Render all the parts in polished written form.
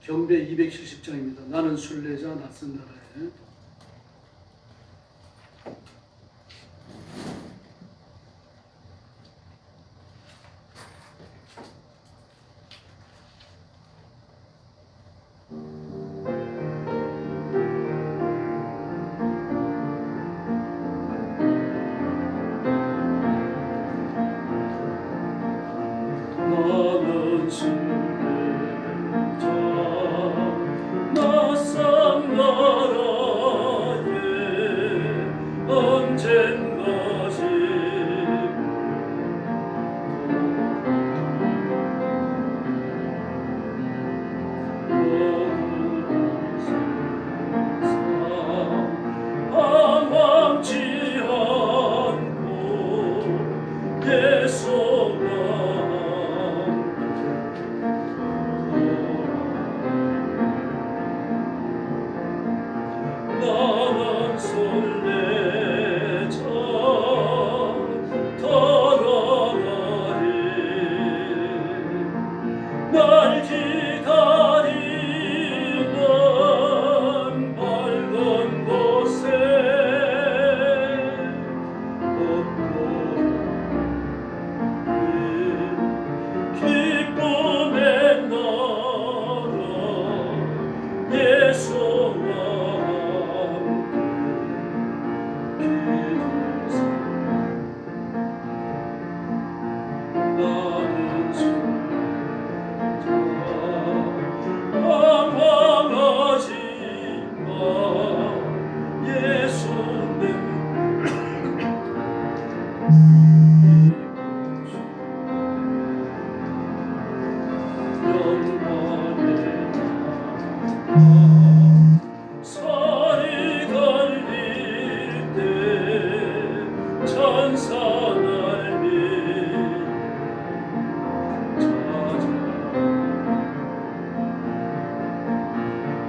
경배 270장입니다. 나는 순례자 낯선 나라에. 나는 순례자 낯선 나라에 언젠가씩 방황치 않고 예수와 나는 순례자 돌아가리 날 기다리는 밝은 곳에 기쁨의 나라 예수와 나는 순례자 방황하지 마 예수는 영원의 살이 달릴 때 천사 날개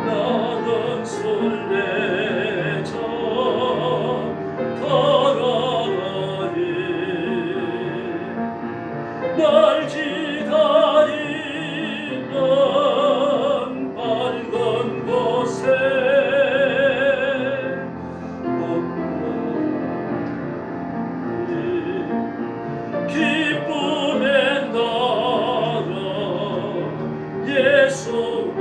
나는 순례자 돌아가리 날 기다리는 밝은 곳에 기쁨의 나라 예수와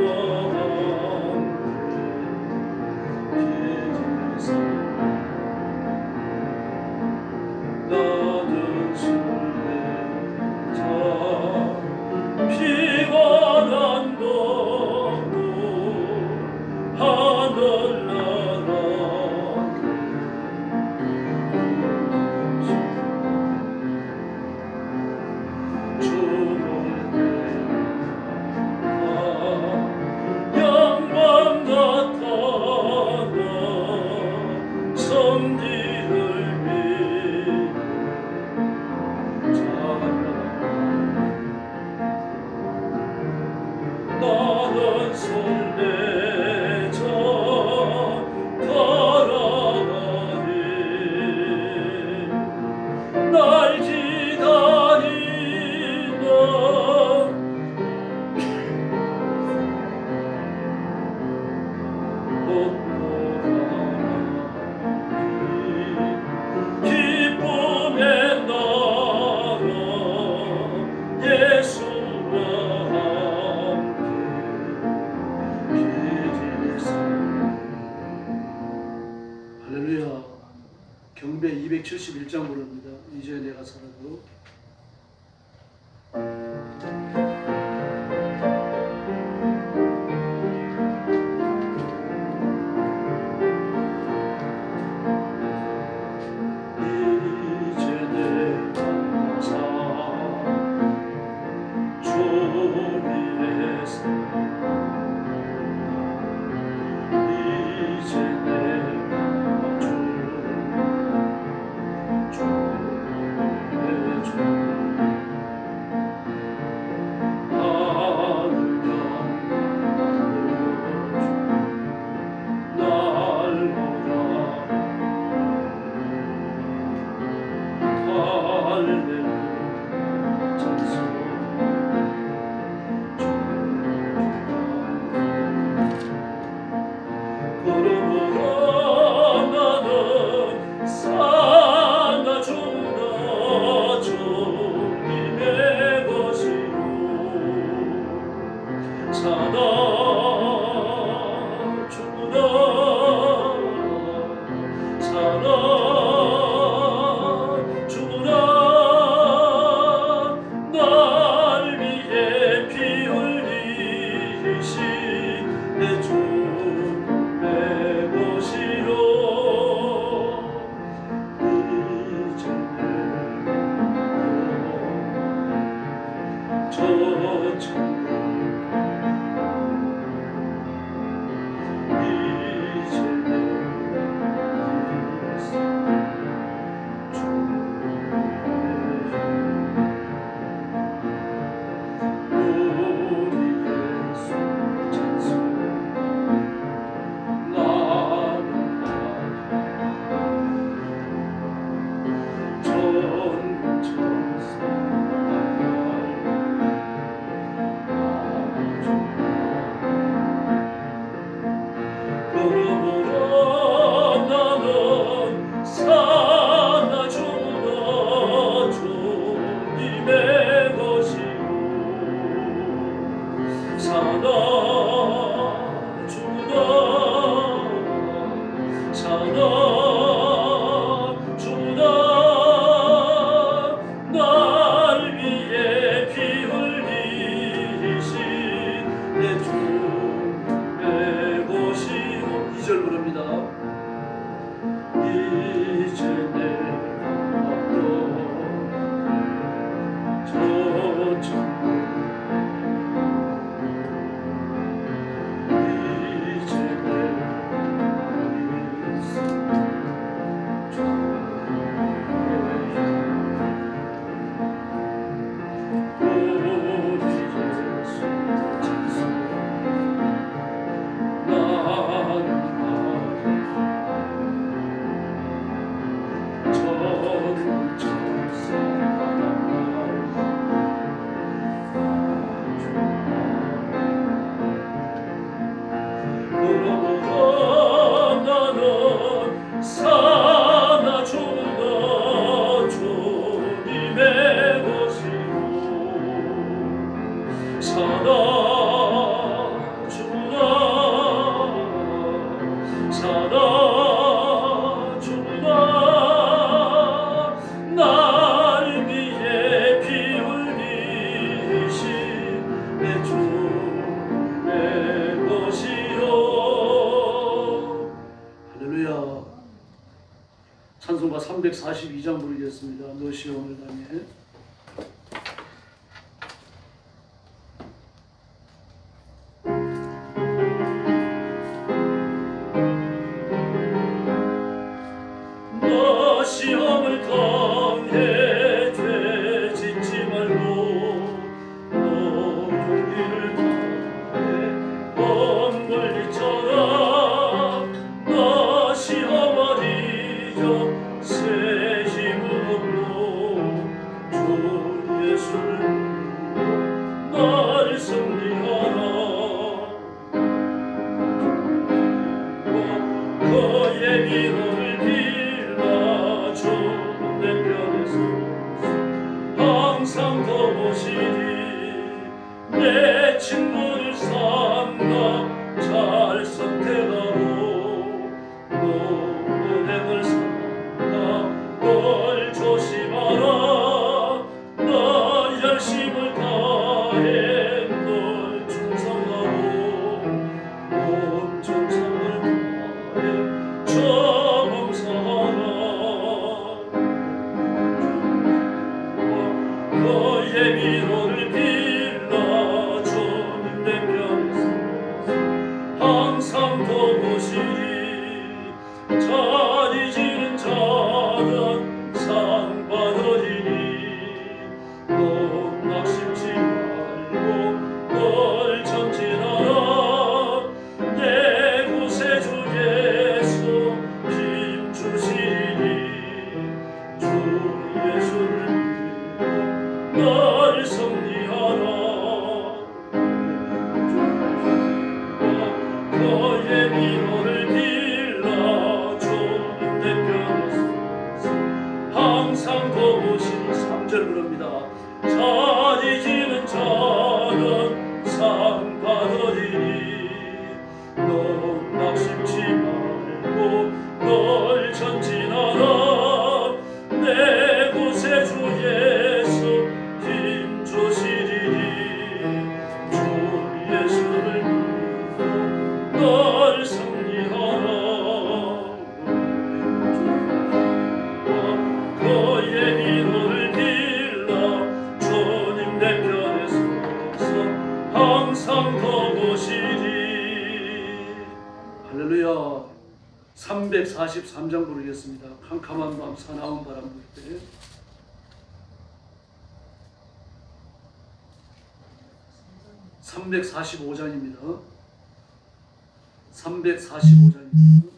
나는 순례자 피곤한 동무 하늘나라 죽을 때 영광 나타나 성지를 나는 순례자 돌아가리 날 기다리는 기쁨의 나라 예수와 할렐루야. 경배 271장 부릅니다. 이제 내가 살아도. 이제 내가 주 위에서 이제 내가 찬송가 342장 부르겠습니다. 너 시험을 당해. 너 시험을 당해 죄짓지 말고 너 용기를 다해 먼 멀리 쳐라. 너 시험을 이겨 새 힘으로 주 예수를 믿고 날 승리하라. 그의 위로를 빌라. 주는 내 편에서 항상 도우시리. 내 친구를 삼가 잘 선택하고 노력을 삼가 널 조심하라. 너 열심을 다해 널 충성하고 온 정성을 다해 저 봉사하라. 너의 위로를 빌라. 주님 내 편에서 항상 도우시리. 잘 지는 자는 상 받으리니 너 낙심치 말고 널 전진하라. 내 구세주 예수 힘 주시니 주 예수를 믿고 널 승리하라. 너의 위로를 빌라. 주님 내 편에서 항상 도우시니. 3절 부릅니다. 잘 지는 자는 상 받으리니 너 낙심치 말고 널 전진하라. 내 구세주 예수 힘 주시리니 주 예수를 믿고 널 승리하라. 너의 위로를 빌라. 주님 내 편에서 할렐루야. 343장 부르겠습니다. 캄캄한 밤 사나운 바람 불 때. (345장입니다) 345장입니다.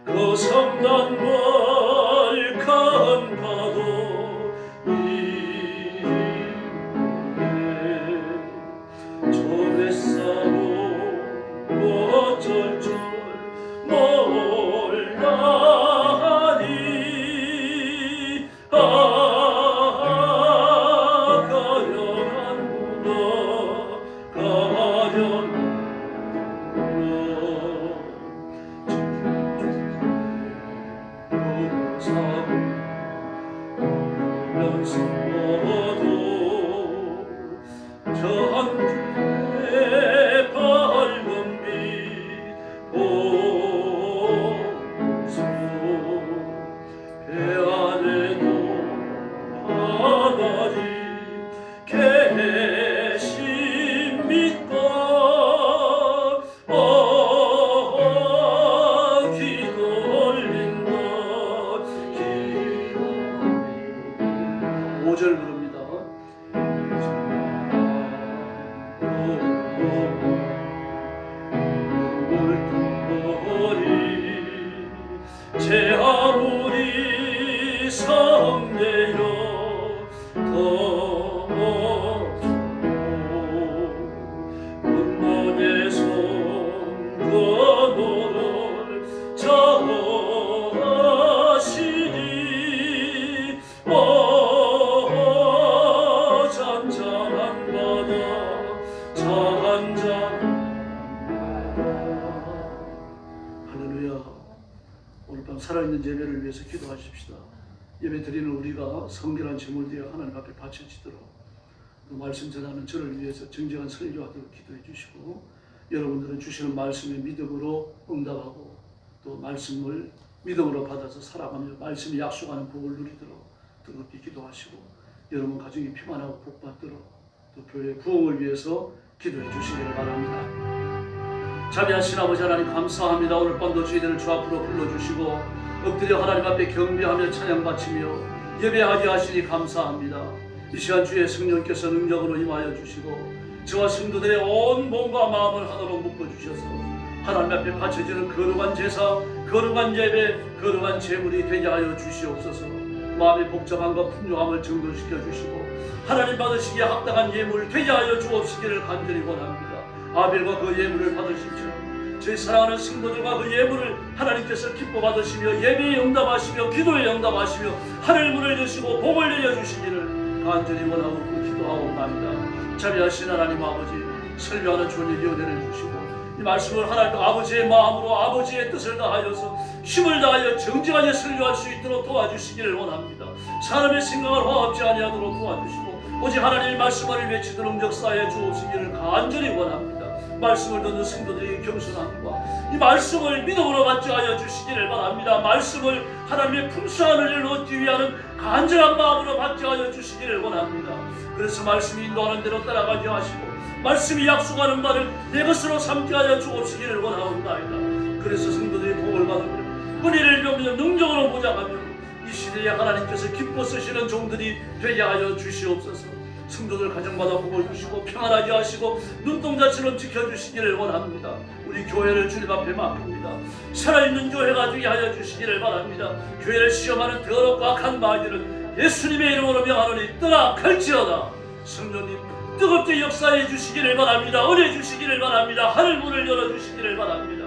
그 성난 멀간 파도 위에 저 뱃사로 어쩔 줄 몰라니 가련한구나 가련 저 한풀의 밝은 빛 보소 배 안에도 하나님 계십니까 기도 올린다 5절 부릅니다. 제 아무리 성내려 더 문문의 손 건너를 자시니 잔잔한 바다 할렐루야. 오늘 밤 살아있는 예배를 위해서 기도하십시다. 예배 드리는 우리가 성결한 제물되어 하나님 앞에 바쳐지도록 또 말씀 전하는 저를 위해서 정직한 설교하도록 기도해 주시고 여러분들은 주시는 말씀에 믿음으로 응답하고 또 말씀을 믿음으로 받아서 살아가며 말씀이 약속하는 복을 누리도록 뜨겁게 기도하시고 여러분 가정이 평안하고 복받도록 또 교회 부흥을 위해서 기도해 주시기를 바랍니다. 자비하신 아버지 하나님 감사합니다. 오늘 밤도 저희들을 주 앞으로 불러주시고 엎드려 하나님 앞에 경배하며 찬양 바치며 예배하게 하시니 감사합니다. 이 시간 주의 성령께서 능력으로 임하여 주시고 저와 성도들의 온 몸과 마음을 하나로 묶어주셔서 하나님 앞에 바쳐지는 거룩한 제사, 거룩한 예배, 거룩한 제물이 되게 하여 주시옵소서. 마음의 복잡함과 풍요함을 정돈시켜 주시고 하나님 받으시기에 합당한 예물 되게 하여 주옵시기를 간절히 원합니다. 아벨과 그 예물을 받으십시오. 저희 사랑하는 성도들과 그 예물을 하나님께서 기뻐 받으시며 예배에 응답하시며 기도에 응답하시며 하늘 문을 여시고 복을 내려주시기를 간절히 원하고 기도하옵나이다. 자비하신 하나님 아버지, 설교하는 존의 연애를 주시고 이 말씀을 하나님 아버지의 마음으로 아버지의 뜻을 다하여서 힘을 다하여 정직하게 설교할 수 있도록 도와주시기를 원합니다. 사람의 생각을 화합지 아니하도록 도와주시고 오직 하나님의 말씀을 외치도록 역사해 주옵시기를 간절히 원합니다. 말씀을 듣는 성도들에게 겸손함과 이 말씀을 믿음으로 받지 하여 주시기를 바랍니다. 말씀을 하나님의 풍성한 은혜를 얻기 위하는 간절한 마음으로 받지 하여 주시기를 원합니다. 그래서 말씀이 인도하는 대로 따라가게 하시고 말씀이 약속하는 바를 내 것으로 삼게 하여 주옵시기를 원하옵나이다. 그래서 성도들이 복을 받으며 은혜를 배우며 능력으로 보장하며 이 시대에 하나님께서 기뻐 쓰시는 종들이 되게 하여 주시옵소서. 성도들 가정마다 복을 주시고 평안하게 하시고 눈동자처럼 지켜주시기를 원합니다. 우리 교회를 주님 앞에 맡깁니다. 살아있는 교회가 되게 하여 주시기를 바랍니다. 교회를 시험하는 더럽고 악한 마귀를 예수님의 이름으로 명하노니 떠나 갈지어다. 성령님 뜨겁게 역사해 주시기를 바랍니다. 은혜 주시기를 바랍니다. 하늘 문을 열어주시기를 바랍니다.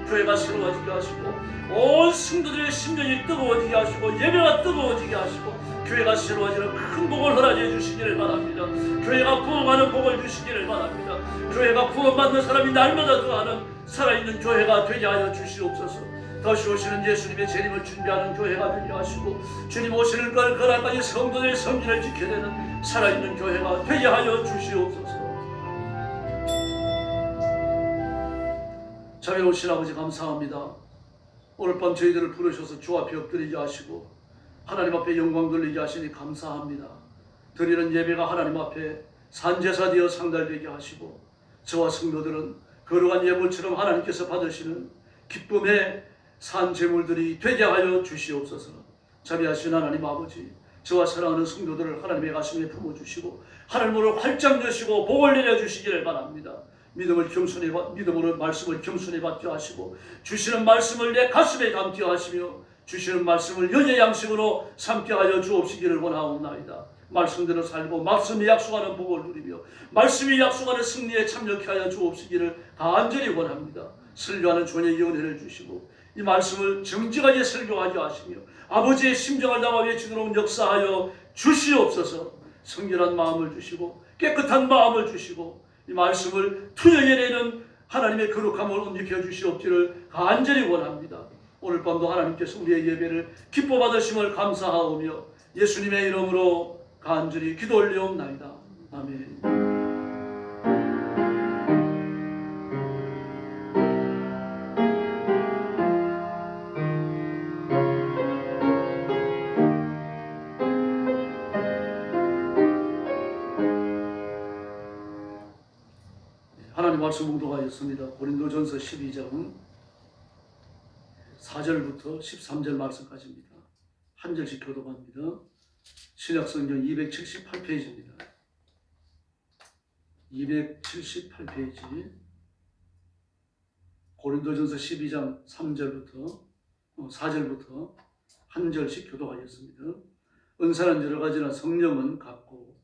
교회가 새로워지게 하시고 온 성도들의 심령이 뜨거워지게 하시고 예배가 뜨거워지게 하시고 교회가 새로워지는 큰 복을 허락해 주시기를 바랍니다. 교회가 부흥하는 복을 주시기를 바랍니다. 교회가 구원받는 사람이 날마다 더하는 살아있는 교회가 되게 하여 주시옵소서. 다시 오시는 예수님의 재림을 준비하는 교회가 되게 하시고 주님 오시는 걸 그날까지 성도들의 성진을 지켜내는 살아있는 교회가 되게 하여 주시옵소서. 자비에 오신 아버지 감사합니다. 오늘 밤 저희들을 부르셔서 주 앞에 엎드리게 하시고 하나님 앞에 영광 돌리게 하시니 감사합니다. 드리는 예배가 하나님 앞에 산제사 되어 상달되게 하시고 저와 성도들은 거룩한 예물처럼 하나님께서 받으시는 기쁨의 산제물들이 되게 하여 주시옵소서. 자비하신 하나님 아버지, 저와 사랑하는 성도들을 하나님의 가슴에 품어주시고 하늘문을 활짝 여시고 복을 내려주시기를 바랍니다. 믿음으로 말씀을 겸손히 받게 하시고 주시는 말씀을 내 가슴에 담게 하시며 주시는 말씀을 연의 양식으로 삼게 하여 주옵시기를 원하옵나이다. 말씀대로 살고 말씀이 약속하는 복을 누리며 말씀이 약속하는 승리에 참여케 하여 주옵시기를 간절히 원합니다. 설교하는 존의 은혜를 주시고 이 말씀을 정직하게 설교하게 하시며 아버지의 심정을 담아 외치도록 역사하여 주시옵소서. 성결한 마음을 주시고 깨끗한 마음을 주시고 이 말씀을 투영해내는 하나님의 거룩함을 옮겨 주시옵기를 간절히 원합니다. 오늘 밤도 하나님께서 우리의 예배를 기뻐 받으심을 감사하오며 예수님의 이름으로 간절히 기도 올리옵나이다. 아멘. 하나님 말씀 봉독하였습니다. 고린도전서 12장 4절부터 13절 말씀까지입니다. 한 절씩 교독합니다. 신약성경 278페이지입니다. 278페이지 고린도전서 12장 3절부터 4절부터 한 절씩 교독하였습니다. 은사는 여러 가지나 성령은 같고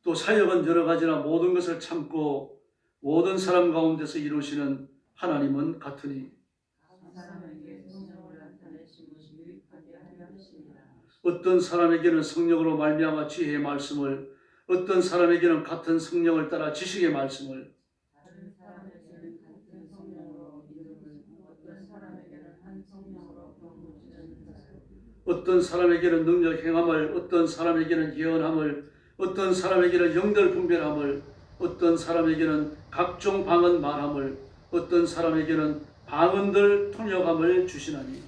또 사역은 여러 가지나 모든 것을 참고 모든 사람 가운데서 이루시는 하나님은 같으니 어떤 사람에게는 성령으로 말미암아 지혜의 말씀을 어떤 사람에게는 같은 성령을 따라 지식의 말씀을 어떤 사람에게는 능력 행함을 어떤 사람에게는 예언함을 어떤 사람에게는 영들 분별함을 어떤 사람에게는 각종 방언 말함을 어떤 사람에게는 방언들 통역함을 주시나니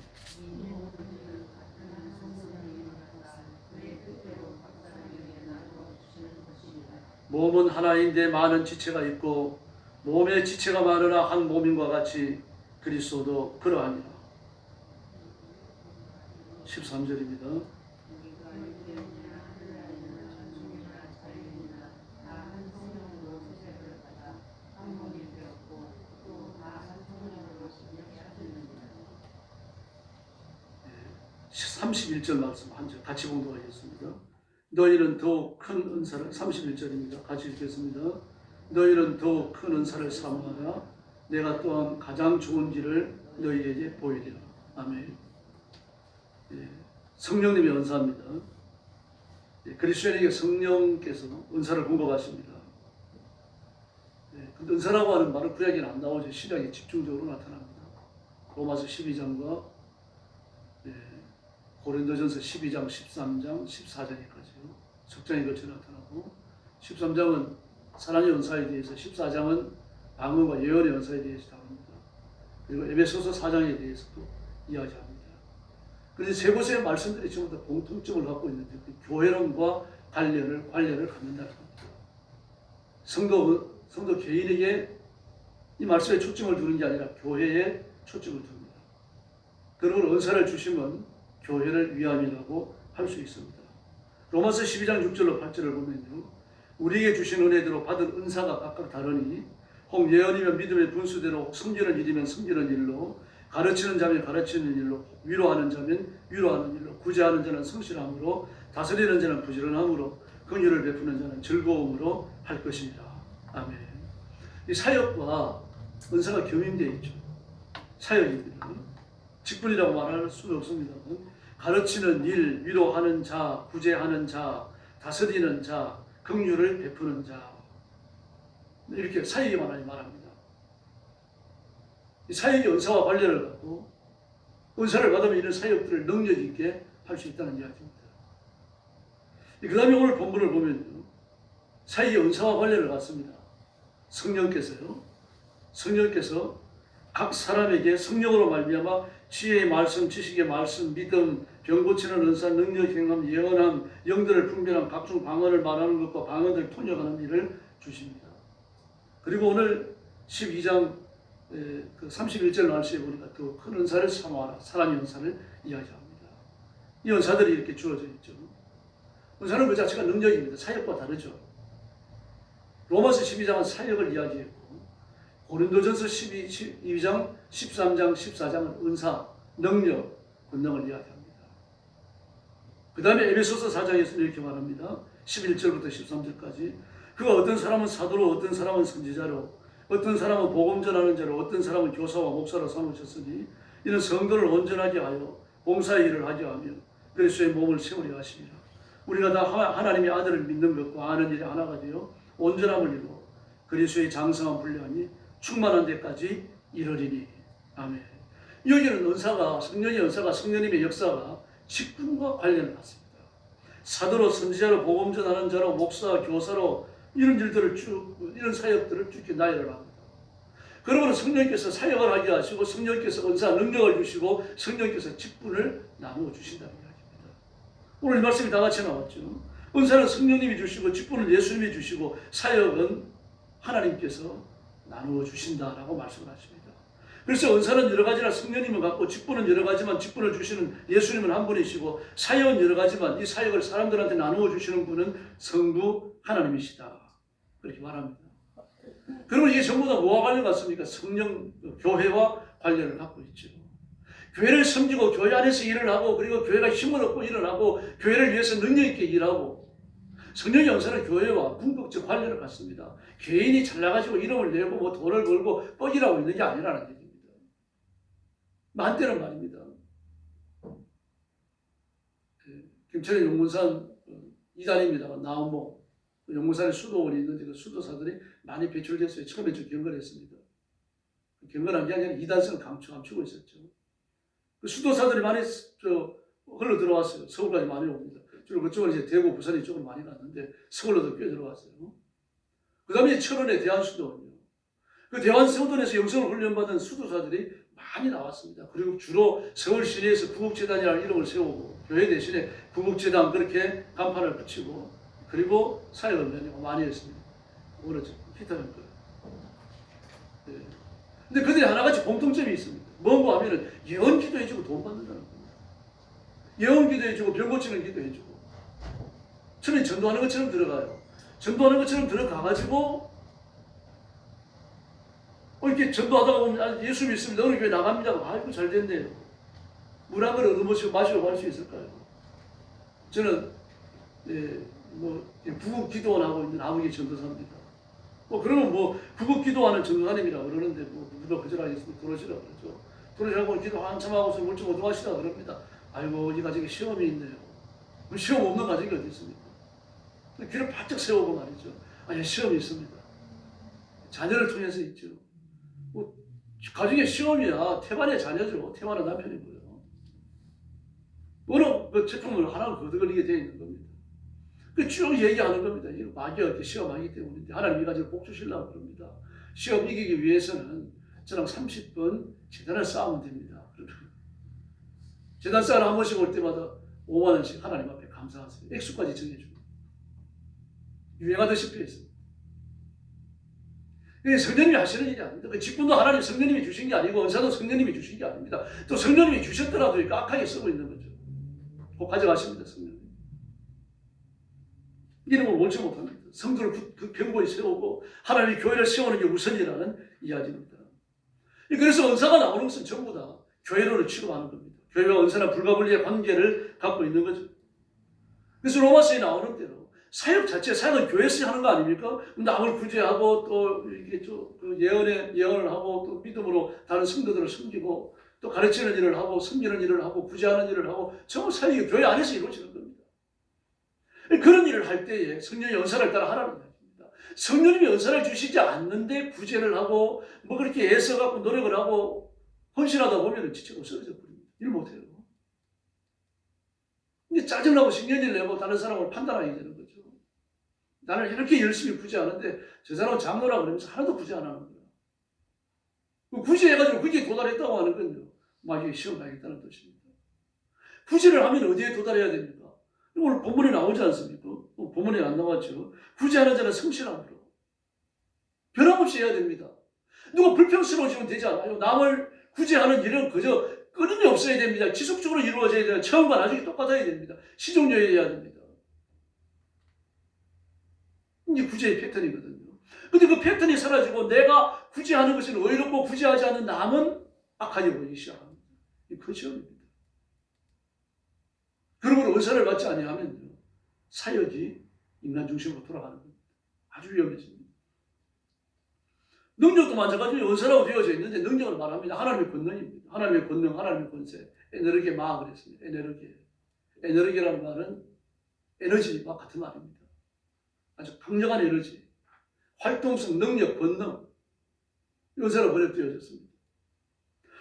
몸은 하나인데 많은 지체가 있고 몸에 지체가 많으나 한 몸인과 같이 그리스도도 그러하니라. 13절입니다. 네. 31절 말씀 한 절 같이 공독하겠습니다. 너희는 더욱 큰 은사를 31절입니다. 같이 읽겠습니다. 너희는 더욱 큰 은사를 사모하라. 내가 또한 가장 좋은 길을 너희에게 보이리라. 아멘. 예, 성령님의 은사입니다. 예, 그리스도인에게 성령께서 은사를 공급하십니다. 예, 근데 은사라고 하는 말은 구약에는 안 나오죠. 신약에 집중적으로 나타납니다. 로마서 12장과 예, 고린도전서 12장, 13장, 14장에까지요. 석장에 걸쳐 나타나고 13장은 사랑의 은사에 대해서 14장은 방언과 예언의 은사에 대해서 다룹니다. 그리고 에베소서 4장에 대해서도 이야기합니다. 그런데 세 곳의 말씀들이 전부 다 공통점을 갖고 있는데 그 교회론과 관련을 갖는다는 겁니다. 성도 개인에게 이 말씀에 초점을 두는 게 아니라 교회에 초점을 둡니다. 그러므로 은사를 주시면 교회를 위함이라고 할 수 있습니다. 로마서 12장 6절로 8절을 보면요. 우리에게 주신 은혜대로 받은 은사가 각각 다르니 혹 예언이면 믿음의 분수대로, 혹 섬기는 일이면 섬기는 일로, 가르치는 자면 가르치는 일로, 위로하는 자면 위로하는 일로, 구제하는 자는 성실함으로, 다스리는 자는 부지런함으로, 긍휼을 베푸는 자는 즐거움으로 할 것입니다. 아멘. 이 사역과 은사가 겸임되어 있죠. 사역입니다. 직분이라고 말할 수는 없습니다. 가르치는 일, 위로하는 자, 구제하는 자, 다스리는 자, 긍휼을 베푸는 자, 이렇게 사역에 많이 말합니다. 이 사역의 은사와 관련을 갖고 은사를 받으면 이런 사역들을 능력 있게 할 수 있다는 이야기입니다. 그 다음에 오늘 본문을 보면요, 사역의 은사와 관련을 갖습니다. 성령께서 각 사람에게 성령으로 말미암아 지혜의 말씀, 지식의 말씀, 믿음, 병 고치는 은사, 능력, 행함, 예언함, 영들을 분별함, 각종 방언을 말하는 것과 방언을 통역하는 일을 주십니다. 그리고 오늘 12장 31절 말씀에 보니까 더 큰 은사를 사모하라, 사랑의 은사를 이야기합니다. 이 은사들이 이렇게 주어져 있죠. 은사는 그 자체가 능력입니다. 사역과 다르죠. 로마서 12장은 사역을 이야기했고, 고린도전서 12장, 13장, 14장은 은사, 능력, 권능을 이야기합니다. 그 다음에 에베소서 4장에서는 이렇게 말합니다. 11절부터 13절까지 그가 어떤 사람은 사도로, 어떤 사람은 선지자로, 어떤 사람은 복음 전하는 자로, 어떤 사람은 교사와 목사로 삼으셨으니 이는 성도를 온전하게 하여 봉사의 일을 하게 하며 그리스도의 몸을 세우려 하심이라. 우리가 다 하나님의 아들을 믿는 것과 아는 일이 하나가 되어 온전함을 이루어 그리스도의 장성한 분량이 충만한 데까지 이르리니. 아멘. 여기는 은사가, 성령의 은사가, 성령님의 역사가 직분과 관련을 갖습니다. 사도로, 선지자로, 복음 전하는 자로, 목사, 교사로 이런 일들을 이런 사역들을 쭉 나열을 합니다. 그러므로 성령께서 사역을 하게 하시고, 성령께서 은사, 능력을 주시고, 성령께서 직분을 나누어 주신다는 이야기입니다. 오늘 이 말씀이 다 같이 나왔죠. 은사는 성령님이 주시고, 직분은 예수님이 주시고, 사역은 하나님께서 나누어 주신다라고 말씀을 하십니다. 그래서 은사는 여러 가지나 성령님을 갖고, 직분은 여러 가지만 직분을 주시는 예수님은 한 분이시고, 사역은 여러 가지만 이 사역을 사람들한테 나누어 주시는 분은 성부 하나님이시다. 그렇게 말합니다. 그러면 이게 전부 다 뭐와 관련 같습니까? 성령, 교회와 관련을 갖고 있죠. 교회를 섬기고 교회 안에서 일을 하고, 그리고 교회가 힘을 얻고 일을 하고, 교회를 위해서 능력 있게 일하고, 성령의 은사는 교회와 궁극적 관련을 갖습니다. 개인이 잘나가지고 이름을 내고 뭐 돈을 벌고 뻑이라고 있는 게 아니라는 얘기입니다. 많대는 말입니다. 김천의 용문산 이단입니다만 나온모 용문산에 수도원이 있는데 그 수도사들이 많이 배출됐어요. 처음에 좀 경건했습니다. 경건한 게 아니라 이단성을 감추고 있었죠. 그 수도사들이 많이 흘러 들어왔어요. 서울까지 많이 옵니다. 주로 그쪽은 이제 대구, 부산 이쪽으로 많이 갔는데 서울로도 꽤 들어왔어요. 그 다음에 천원의 대한수도원이요. 그 대한수도원에서 영성을 훈련받은 수도사들이 많이 나왔습니다. 그리고 주로 서울 시내에서 구국재단이라는 이름을 세우고, 교회 대신에 구국재단 그렇게 간판을 붙이고, 그리고 사역을 많이 했습니다. 오늘은 히터는 거예요. 네. 근데 그들이 하나같이 공통점이 있습니다. 뭔가 하면은 예언 기도해주고 돈 받는다는 겁니다. 예언 기도해주고 병 고치는 기도해주고, 처음에 전도하는 것처럼 들어가요. 전도하는 것처럼 들어가가지고 이렇게 전도하다가 보면 예수 믿습니다. 어느 교회 나갑니다. 아이고 잘 됐네요. 물 한 그릇 얻어먹고 마시고 갈 수 있을까요? 저는 부국 기도원 하고 있는 아무개 전도사입니다. 그러면 부국 기도하는 전도사님이라고 그러는데 누가 거절하겠습니까? 들어오시라고 그러죠. 들어오시라고 기도 한참 하고서 물 좀 얻어가시라고 그럽니다. 아이고 이 가정에 시험이 있네요. 시험 없는 가정이 어디 있습니까? 귀를 바짝 세우고 말이죠. 아니 시험이 있습니다. 자녀를 통해서 있죠. 가정의 시험이야 태반의 자녀죠. 태반은 남편이고요. 어느 그 제품을 하나 거두걸리게 되어 있는 겁니다. 그 쭉 얘기하는 겁니다. 이거 마귀가 시험하기 때문인데 하나님 이 가지고 복 주시려고 그럽니다. 시험 이기기 위해서는 저랑 30분 재단을 쌓으면 됩니다. 재단 쌓으러 한 번씩 올 때마다 5만 원씩 하나님 앞에 감사하세요. 액수까지 정해줍니다. 유행하듯이 있습니다. 이게 성령님이 하시는 일이 아닙니다. 그 직분도 하나님 성령님이 주신 게 아니고 은사도 성령님이 주신 게 아닙니다. 또 성령님이 주셨더라도 악하게 쓰고 있는 거죠. 꼭 가져가십니다. 성령님. 이런 걸 옳지 못합니다. 성도를 견고히 세우고 하나님의 교회를 세우는 게 우선이라는 이야기입니다. 그래서 은사가 나오는 것은 전부 다 교회론을 취급하는 겁니다. 교회와 은사는 불가분리의 관계를 갖고 있는 거죠. 그래서 로마서에 나오는 대로 사역 자체, 사역은 교회에서 하는 거 아닙니까? 남을 구제하고 또 이게 그 예언을 하고 또 믿음으로 다른 성도들을 섬기고 또 가르치는 일을 하고 섬기는 일을 하고 구제하는 일을 하고 전부 사역이 교회 안에서 이루어지는 겁니다. 그런 일을 할 때에 성령의 은사를 따라 하라는 이야기입니다. 성령님이 은사를 주시지 않는데 구제를 하고 뭐 그렇게 애써갖고 노력을 하고 헌신하다 보면 지체가 없어져 버립니다. 일 못해요. 근데 짜증나고 신경질 내고 다른 사람을 판단하게 되는 거죠. 나는 이렇게 열심히 구제하는데 저 사람은 장로라 그러면서 하나도 구제 안 하는 거예요. 구제해가지고 그게 도달했다고 하는 건요. 마귀의 시험 가겠다는 뜻입니다. 구제를 하면 어디에 도달해야 됩니까? 오늘 본문에 나오지 않습니까? 본문에 안 나왔죠. 구제하는 자는 성실함으로. 변함없이 해야 됩니다. 누가 불평스러워지면 되지 않아요. 남을 구제하는 일은 그저 끊임이 없어야 됩니다. 지속적으로 이루어져야 돼요. 처음과 나중에 똑같아야 됩니다. 시종료해야 됩니다. 이게 구제의 패턴이거든요. 근데 그 패턴이 사라지고 내가 구제하는 것은 의롭고 구제하지 않는 남은 악하게 보이기 시작합니다. 이게 그 시험입니다. 그러므로 은사를 받지 아니하면요, 사역이 인간 중심으로 돌아가는 겁니다. 아주 위험해집니다. 능력도 마찬가지로 은사라고 되어져 있는데 능력을 말합니다. 하나님의 권능입니다. 하나님의 권능, 하나님의 권세. 에너르게 마 그랬습니다. 에너르게. 에너르게라는 말은 에너지와 같은 말입니다. 아주 강력한 에너지, 활동성, 능력, 권능. 은사로 번역되어졌습니다.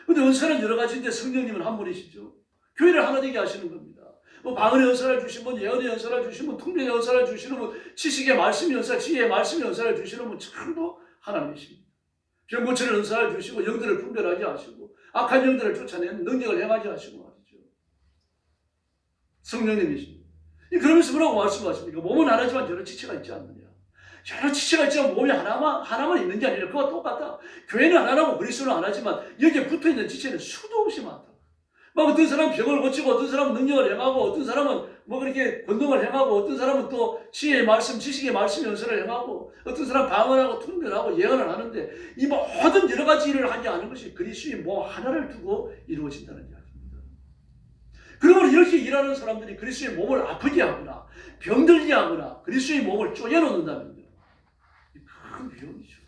그런데 은사는 여러 가지인데 성령님은 한 분이시죠. 교회를 하나 되게 하시는 겁니다. 뭐 방언의 은사를 주신 분, 예언의 은사를 주신 분, 통변의 은사를 주시는 분, 지식의 말씀의 은사, 지혜의 말씀의 은사를 주시는 분 전부 하나님이십니다. 병 고치는 은사를 주시고 영들을 분별하게 하시고 악한 영들을 쫓아내는 능력을 행하게 하시고 말이죠. 성령님이십니다. 그러면서 뭐라고 말씀하십니까? 몸은 하나지만 여러 지체가 있지 않느냐. 여러 지체가 있지만 몸이 하나만 있는 게 아니라 그와 똑같다. 교회는 하나라고 그리스도는 하나지만 여기에 붙어있는 지체는 수도 없이 많다. 막 어떤 사람은 병을 고치고 어떤 사람은 능력을 행하고 어떤 사람은 뭐 그렇게 권능을 행하고 어떤 사람은 또 지혜의 말씀, 지식의 말씀 연설을 행하고 어떤 사람은 방언하고 통변하고 예언을 하는데 이 모든 여러 가지 일을 하게 하는 것이 그리스도의 몸 하나를 두고 이루어진다는 이야기입니다. 그러므로 이렇게 일하는 사람들이 그리스도의 몸을 아프게 하거나 병들게 하거나 그리스도의 몸을 쪼개놓는다면요, 큰 위험이죠.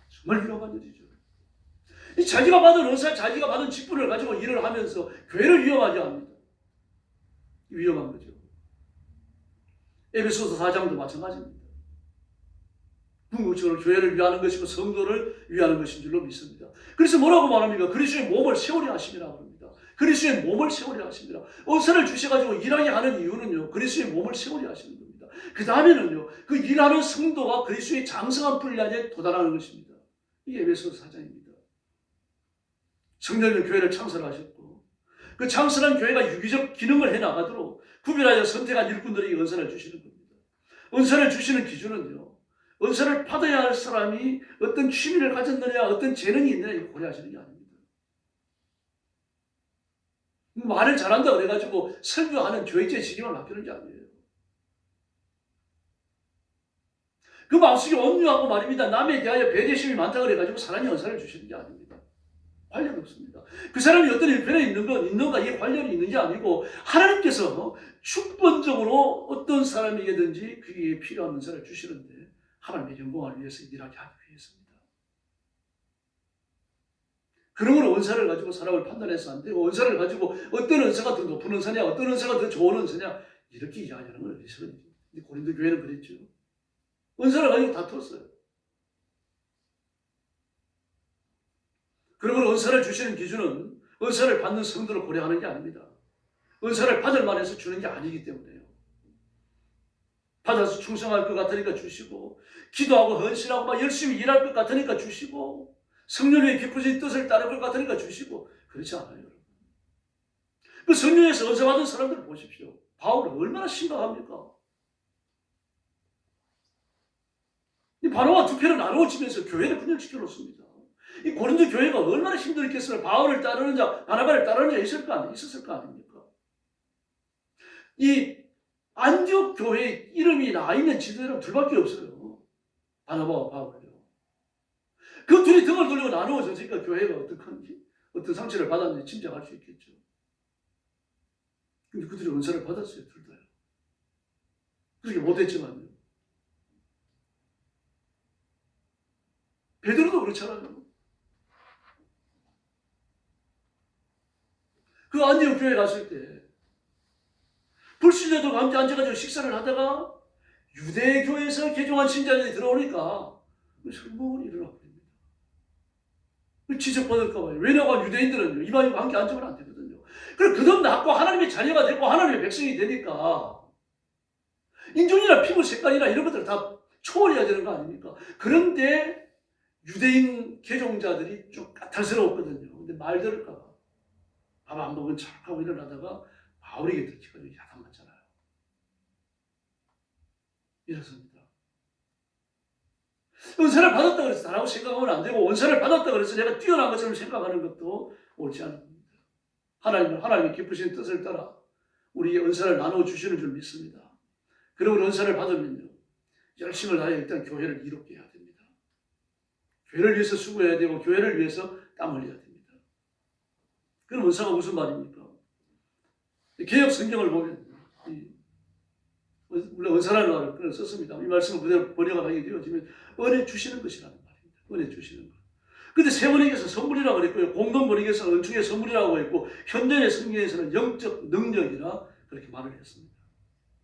정말 위험한 일이죠. 자기가 받은 은사, 자기가 받은 직분을 가지고 일을 하면서 교회를 위험하게 합니다. 위험한 거죠. 에베소서 4장도 마찬가지입니다. 궁극적으로 교회를 위하는 것이고 성도를 위하는 것인 줄로 믿습니다. 그래서 뭐라고 말합니까? 그리스도의 몸을 세우려 하심이라고 합니다. 그리스도의 몸을 세우려 하십니다. 은사를 주셔가지고 일하게 하는 이유는요, 그리스도의 몸을 세우려 하시는 겁니다. 그 다음에는요, 그 일하는 성도가 그리스도의 장성한 분량에 도달하는 것입니다. 이게 에베소서 4장입니다. 성령님 교회를 창설하셨고 그 창설한 교회가 유기적 기능을 해나가도록 구별하여 선택한 일꾼들에게 은사를 주시는 겁니다. 은사를 주시는 기준은요, 은사를 받아야 할 사람이 어떤 취미를 가졌느냐 어떤 재능이 있느냐 이거 고려하시는 게 아닙니다. 말을 잘한다 그래가지고 설교하는 교회제 직임을 맡기는 게 아니에요. 그 마음속에 온유하고 말입니다. 남에 대하여 배려심이 많다 그래가지고 사랑의 은사를 주시는 게 아닙니다. 관련이 없습니다. 그 사람이 어떤 형편에 있는가 이게 관련이 있는 게 아니고 하나님께서 축번적으로 어떤 사람에게든지 그게 필요한 은사를 주시는데 하나님의 영광을 위해서 일하게 하기 위해서입니다. 그러므로 은사를 가지고 사람을 판단해서 안 되고 은사를 가지고 어떤 은사가 더 높은 은사냐 어떤 은사가 더 좋은 은사냐 이렇게 이야기하는 건 어리석은 일이죠. 고린도 교회는 그랬죠. 은사를 가지고 다퉜어요. 그러므로 은사를 주시는 기준은 은사를 받는 성도를 고려하는 게 아닙니다. 은사를 받을 만해서 주는 게 아니기 때문에요. 받아서 충성할 것 같으니까 주시고 기도하고 헌신하고 막 열심히 일할 것 같으니까 주시고 성령의 깊어진 뜻을 따를 것 같으니까 주시고 그렇지 않아요. 여러분. 그 성령에서 은사 받은 사람들 보십시오. 바울은 얼마나 심각합니까? 이 바로와 두 편을 나누어지면서 교회를 분열시켜 놓습니다. 이 고린도 교회가 얼마나 힘들었겠어요. 바울을 따르는 자, 바나바를 따르는 자가 있었을 거 아닙니까? 이 안디옥 교회에 이런 하나님이 나 있는 지도자는 둘밖에 없어요. 바나바와 바울이요. 그 둘이 등을 돌리고 나누어졌으니까 교회가 어떤 상처를 받았는지 짐작할 수 있겠죠. 근데 그들이 은사를 받았어요, 둘 다요. 그렇게 못했지만요. 베드로도 그렇잖아요. 그 안디옥 교회 갔을 때 불신자들과 함께 앉아가지고 식사를 하다가 유대 교회에서 개종한 신자들이 들어오니까 설문이 일어나 버립니다. 지적받을까 봐요. 왜냐하면 유대인들은 이방인과 함께 앉으면 안 되거든요. 그럼 그들 낳고 하나님의 자녀가 되고 하나님의 백성이 되니까 인종이나 피부 색깔이나 이런 것들을 다 초월해야 되는 거 아닙니까? 그런데 유대인 개종자들이 좀 까탈스러웠거든요. 근데 말 들을까 봐. 밥 안 먹은 척하고 일어나다가 바울에게 들키거든요. 야단 맞잖아요. 이렇습니다. 은사를 받았다 그래서 다라고 생각하면 안 되고, 은사를 받았다 그래서 내가 뛰어난 것처럼 생각하는 것도 옳지 않은 겁니다. 하나님의 기쁘신 뜻을 따라 우리의 은사를 나누어 주시는 줄 믿습니다. 그리고 은사를 받으면요, 열심을 다해 일단 교회를 이롭게 해야 됩니다. 교회를 위해서 수고해야 되고 교회를 위해서 땀 흘려야 됩니다. 그럼 은사가 무슨 말입니까? 개역 성경을 보면 물론 은사라는 말을 썼습니다. 이 말씀을 그대로 번역하게 되어지면 은혜 주시는 것이라는 말입니다. 은혜 주시는 것. 근데 세 번역에서 선물이라고 그랬고요. 공동 번역에서는 은총의 선물이라고 했고, 현대의 성경에서는 영적 능력이라 그렇게 말을 했습니다.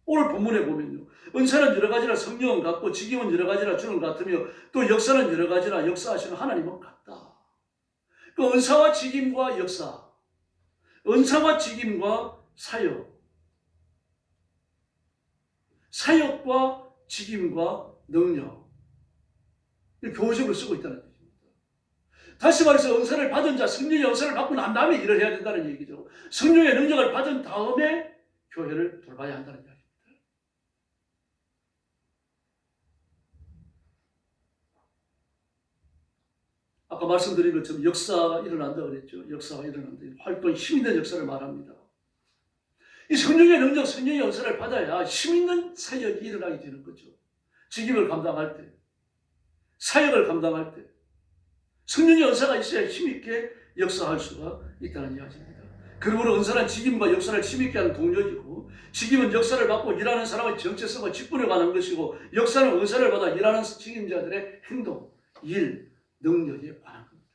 오늘 본문에 보면요, 은사는 여러 가지나 성령은 같고 직임은 여러 가지나 주는 같으며 또 역사는 여러 가지나 역사하시는 하나님은 같다. 그 은사와 직임과 역사, 은사와 직임과 사역, 사역과 직임과 능력, 교훈식으로 쓰고 있다는 얘기입니다. 다시 말해서 은사를 받은 자, 성령의 은사를 받고 난 다음에 일을 해야 된다는 얘기죠. 성령의 능력을 받은 다음에 교회를 돌봐야 한다는 이야기입니다. 아까 말씀드린 것처럼 역사가 일어난다고 그랬죠. 역사가 일어난다. 활동, 힘 있는 역사를 말합니다. 이 성령의 능력, 성령의 은사를 받아야 힘 있는 사역이 일어나게 되는 거죠. 직임을 감당할 때, 사역을 감당할 때 성령의 은사가 있어야 힘있게 역사할 수가 있다는 이야기입니다. 그러므로 은사는 직임과 역사를 힘있게 하는 동력이고, 직임은 역사를 받고 일하는 사람의 정체성과 직분에 관한 것이고, 역사는 은사를 받아 일하는 직임자들의 행동, 일, 능력에 관한 겁니다.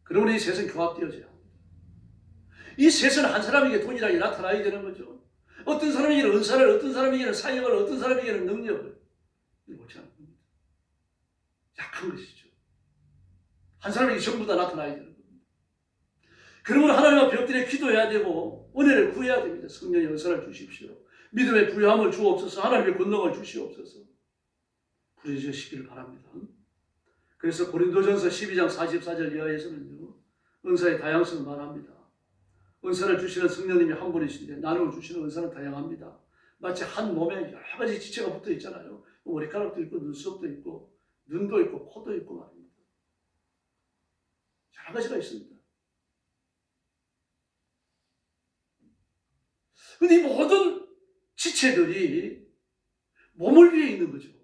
그러므로 이 셋은 교합되어져야 합니다. 이 셋은 한 사람에게 동일하게 나타나야 되는 거죠. 어떤 사람에게는 은사를, 어떤 사람에게는 사역을, 어떤 사람에게는 능력을. 이거 옳지 않은 겁니다. 약한 것이죠. 한 사람에게 전부 다 나타나야 되는 겁니다. 그러므로 하나님 앞에 엎드려 기도해야 되고 은혜를 구해야 됩니다. 성령의 은사를 주십시오. 믿음의 부유함을 주옵소서. 하나님의 권능을 주시옵소서. 부르짖으시기를 바랍니다. 그래서 고린도전서 12장 44절 이하에서는요, 은사의 다양성을 말합니다. 은사를 주시는 성령님이 한 분이신데 나누어 주시는 은사는 다양합니다. 마치 한 몸에 여러 가지 지체가 붙어 있잖아요. 머리카락도 있고 눈썹도 있고 눈도 있고 코도 있고 말입니다. 여러 가지가 있습니다. 근데 이 모든 지체들이 몸을 위해 있는 거죠.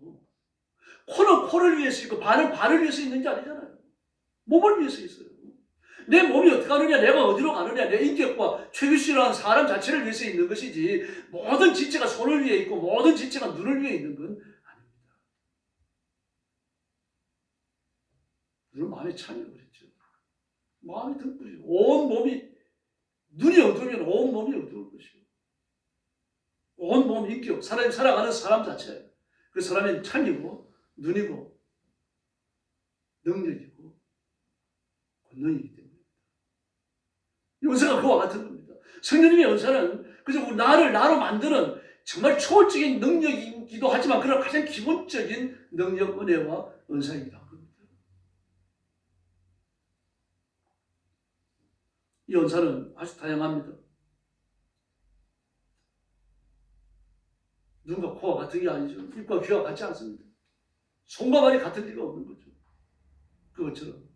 코는 코를 위해서 있고 발은 발을 위해서 있는 게 아니잖아요. 몸을 위해서 있어요. 내 몸이 어떻게 하느냐, 내가 어디로 가느냐, 내 인격과 최규씨라는 사람 자체를 위해서 있는 것이지, 모든 지체가 손을 위해 있고 모든 지체가 눈을 위해 있는 건 아닙니다. 눈은 마음의 찬이라고 그랬죠. 마음이 등불이죠. 온 몸이, 눈이 어두우면 온 몸이 어두울 것이고, 온 몸 인격, 사람이 살아가는 사람 자체, 그 사람의 찬이고 눈이고 능력이고 권능이기 때문에 은사가 그와 같은 겁니다. 성령님의 은사는 그저 나를 나로 만드는 정말 초월적인 능력이기도 하지만 그런 가장 기본적인 능력, 은혜와 은사이기도 한 겁니다. 이 은사는 아주 다양합니다. 눈과 코와 같은 게 아니죠. 입과 귀와 같지 않습니다. 손과 발이 같은 리가 없는 거죠. 그것처럼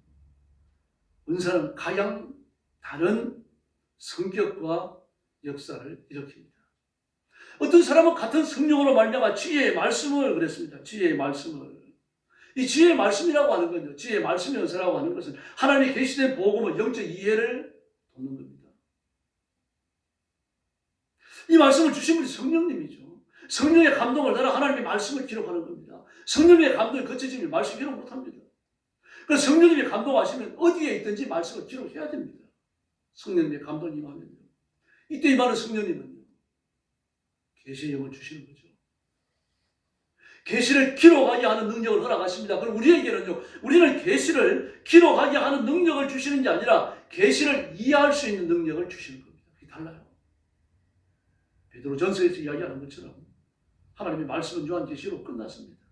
은사는 가장 다른 성격과 역사를 일으킵니다. 어떤 사람은 같은 성령으로 말미암아 지혜의 말씀을 그랬습니다. 지혜의 말씀을. 이 지혜의 말씀이라고 하는 건요. 지혜의 말씀의 은사라고 하는 것은 하나님이 계시된 복음을 영적 이해를 돕는 겁니다. 이 말씀을 주신 분이 성령님이죠. 성령의 감동을 따라 하나님의 말씀을 기록하는 겁니다. 성령의 감동이 거쳐지면 말씀 기록 못합니다. 그래서 성령님이 감동하시면 어디에 있든지 말씀을 기록해야 됩니다. 성령님의 감동이 임하면요. 이때 임하는 성령님은요. 계시의 영을 주시는 거죠. 계시를 기록하게 하는 능력을 허락하십니다. 그럼 우리에게는요. 우리는 계시를 기록하게 하는 능력을 주시는 게 아니라 계시를 이해할 수 있는 능력을 주시는 겁니다. 그게 달라요. 베드로전서에서 이야기하는 것처럼 하나님의 말씀은 요한계시로 끝났습니다.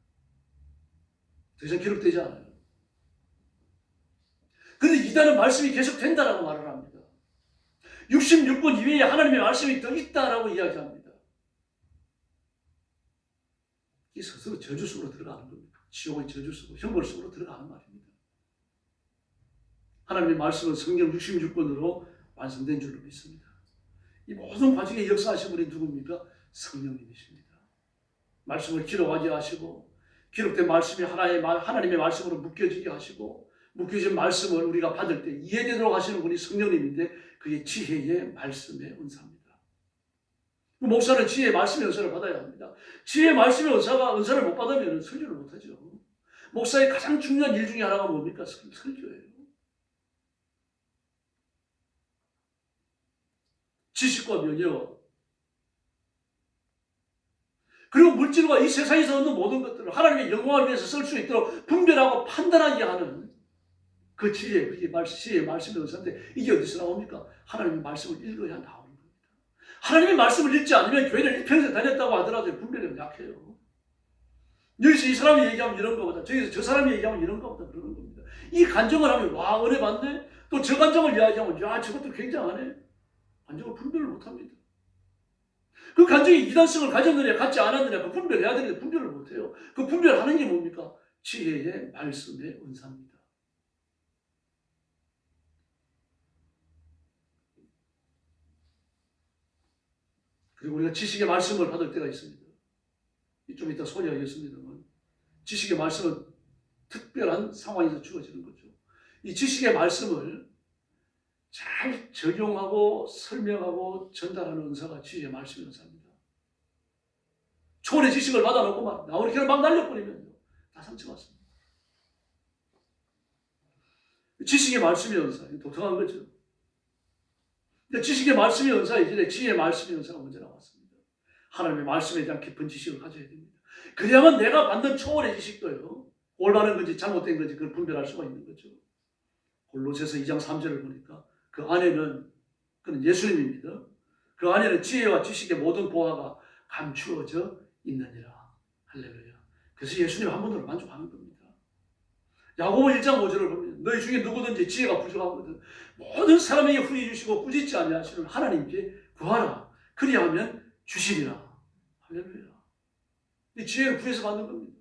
더 이상 기록되지 않아요. 그런데 이단은 말씀이 계속 된다라고 말을 합니다. 66권 이외에 하나님의 말씀이 더 있다라고 이야기합니다. 이 스스로 저주 속으로 들어가는 겁니다. 지옥의 저주 속으로, 형벌 속으로 들어가는 말입니다. 하나님의 말씀은 성경 66권으로 완성된 줄로 믿습니다. 이 모든 과정에 역사하신 분이 누굽니까? 성령님이십니다. 말씀을 기록하게 하시고 기록된 말씀이 하나님의 말씀으로 묶여지게 하시고 묶여진 말씀을 우리가 받을 때 이해되도록 하시는 분이 성령님인데 그게 지혜의 말씀의 은사입니다. 목사는 지혜의 말씀의 은사를 받아야 합니다. 지혜의 말씀의 은사를 못 받으면 설교를 못하죠. 목사의 가장 중요한 일 중에 하나가 뭡니까? 설교예요. 지식과 명예와 그리고 물질과 이 세상에서 얻는 모든 것들을 하나님의 영광을 위해서 쓸 수 있도록 분별하고 판단하게 하는 그 지혜, 그게 지혜의 말씀의 은사인데 이게 어디서 나옵니까? 하나님의 말씀을 읽어야 나오는 겁니다. 하나님의 말씀을 읽지 않으면 교회를 일평생 다녔다고 하더라도 분별력은 약해요. 여기서 이 사람이 얘기하면 이런 거보다 저기서 저 사람이 얘기하면 이런 거보다 그러는 겁니다. 이 간증을 하면 와 은혜 받네. 또 저 간증을 이야기하면 야 저것도 굉장하네. 간증을 분별을 못합니다. 그 간증이 이단성을 가졌느냐 갖지 않았느냐 그 분별해야 되는데 분별을 못해요. 그 분별하는 게 뭡니까? 지혜의 말씀의 은사입니다. 그리고 우리가 지식의 말씀을 받을 때가 있습니다. 좀 이따 소개하겠습니다만 지식의 말씀은 특별한 상황에서 주어지는 거죠. 이 지식의 말씀을 잘 적용하고 설명하고 전달하는 은사가 지혜의 말씀의 은사입니다. 초월의 지식을 받아놓고 나오는 길을 막 날려버리면 다 상처받습니다. 지식의 말씀의 은사, 독특한 거죠. 지식의 말씀의 은사 이전에 지혜의 말씀의 은사가 먼저 나왔습니다. 하나님의 말씀에 대한 깊은 지식을 가져야 됩니다. 그래야만 내가 받는 초월의 지식도요. 올바른 건지 잘못된 건지 그걸 분별할 수가 있는 거죠. 골로새서 2장 3절을 보니까 그 안에는 그는 예수님입니다. 그 안에는 지혜와 지식의 모든 보화가 감추어져 있느니라. 할렐루야. 그래서 예수님 한 분으로 만족하는 겁니다. 야고보 1장 5절을 보면 너희 중에 누구든지 지혜가 부족하거든 모든 사람에게 후히 주시고 꾸짖지 아니하시는 하나님께 구하라. 그리하면 주시리라. 할렐루야. 이 지혜를 구해서 받는 겁니다.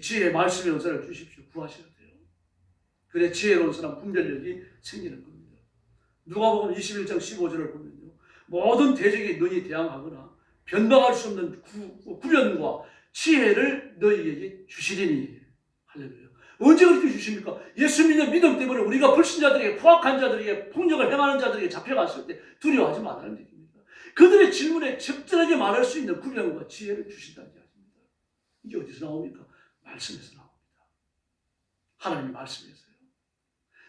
지혜의 말씀의 은사를 주십시오. 구하셔야 돼요. 그래 지혜로운 사람 분별력이 생기는 겁니다. 누가복음 21장 15절을 보면요. 모든 대적에 너희 대항하거나 변방할 수 없는 구변과 지혜를 너희에게 주시리니. 할렐루야. 언제 그렇게 주십니까? 예수 믿는 믿음 때문에 우리가 불신자들에게 포악한 자들에게 폭력을 행하는 자들에게 잡혀갔을 때 두려워하지 말라는 얘기입니다. 그들의 질문에 적절하게 말할 수 있는 구변과 지혜를 주신다는 얘기입니다. 이게 어디서 나옵니까? 말씀에서 나옵니다. 하나님의 말씀에서요.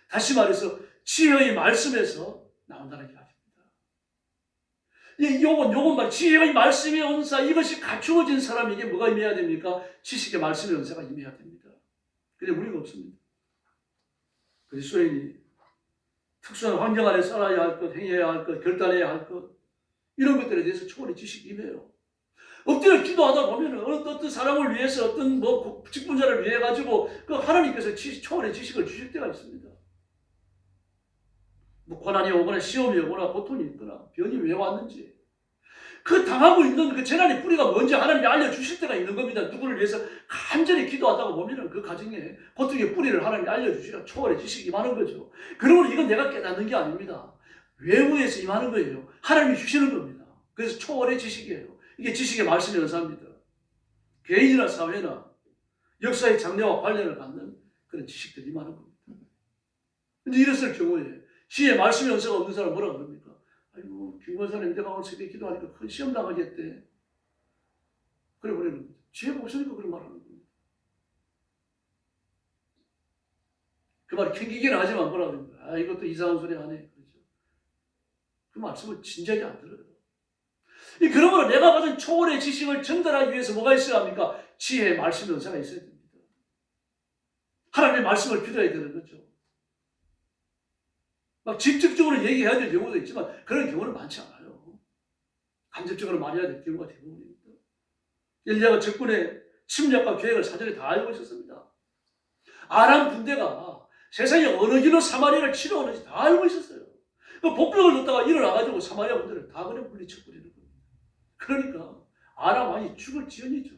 다시 말해서 지혜의 말씀에서 나온다는 이야기입니다. 요건 말 지혜의 말씀의 은사 이것이 갖추어진 사람에게 뭐가 임해야 됩니까? 지식의 말씀의 은사가 임해야 됩니다. 근데 우리가 없습니다. 그리스도인이 특수한 환경 안에 살아야 할 것, 행해야 할 것, 결단해야 할 것 이런 것들에 대해서 초월의 지식이 임해요. 엎드려 기도하다 보면 어떤 사람을 위해서 어떤 직분자를 위해 가지고 그 하나님께서 초월의 지식을 주실 때가 있습니다. 고난이 오거나 시험이 오거나 고통이 있거나 병이 왜 왔는지 그 당하고 있는 그 재난의 뿌리가 뭔지 하나님이 알려주실 때가 있는 겁니다. 누구를 위해서 간절히 기도하다가 보면 그 가정에 고통의 뿌리를 하나님이 알려주시라 초월의 지식이 임하는 거죠. 그러므로 이건 내가 깨닫는 게 아닙니다. 외부에서 임하는 거예요. 하나님이 주시는 겁니다. 그래서 초월의 지식이에요. 이게 지식의 말씀의 연사입니다. 개인이나 사회나 역사의 장래와 관련을 갖는 그런 지식들이 많은 겁니다. 근데 이랬을 경우에 시의 말씀의 연사가 없는 사람 뭐라 그럽니까? 아이고 김권사님 내가 오늘 새벽에 기도하니까 큰 시험 나가겠대. 그래 그러는 거죠. 지혜가 없으니까 그런 말 하는 겁니다. 그 말이 캥기기는 하지만 뭐라 그럽니까? 아 이것도 이상한 소리 하네. 그렇죠? 그 말씀을 진작에 안 들어요. 그러므로 내가 받은 초월의 지식을 전달하기 위해서 뭐가 있어야 합니까? 지혜의 말씀의 연사가 있어야 됩니다. 하나님의 말씀을 믿어야 되는 거죠. 막 직접적으로 얘기해야 될 경우도 있지만 그런 경우는 많지 않아요. 간접적으로 말해야 될 경우가 대부분입니다. 엘리야가 적군의 침략과 계획을 사전에 다 알고 있었습니다. 아람 군대가 세상에 어느 길로 사마리아를 치러 오는지 다 알고 있었어요. 그 복병을 뒀다가 일어나가지고 사마리아 군대를 다 그냥 물리쳐버리는 겁니다. 그러니까 아람 왕이 죽을 지연이죠.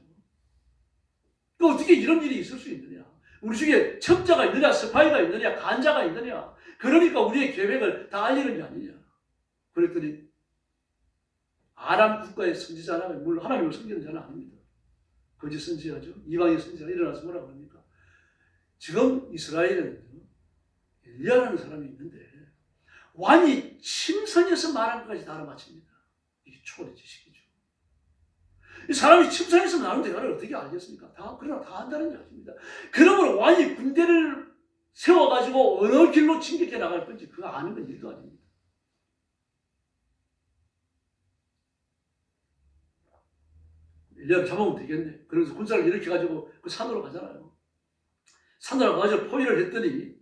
그 어떻게 이런 일이 있을 수 있느냐? 우리 중에 첩자가 있느냐, 스파이가 있느냐, 간자가 있느냐? 그러니까 우리의 계획을 다 알리는 게 아니냐? 그랬더니 아람 국가의 선지자는 물론 하나님을 섬기는 자는 아닙니다. 거짓 선지자죠. 이방의 선지자가 일어나서 뭐라고 합니까? 지금 이스라엘은 엘리야라는 사람이 있는데 왕이 침선에서 말한 것까지 다 알아맞힙니다. 이게 초월의 지식이죠. 이 사람이 침선에서 나눈 대화를 어떻게 알겠습니까? 그러나 다 안다는 이야기입니다. 그러므로 왕이 군대를 세워가지고 어느 길로 진격해 나갈 건지 그거 아는 건 일도 아닙니다. 엘리야를 잡아오면 되겠네. 그래서 군사를 이렇게 가지고 그 산으로 가잖아요. 산으로 가서 포위를 했더니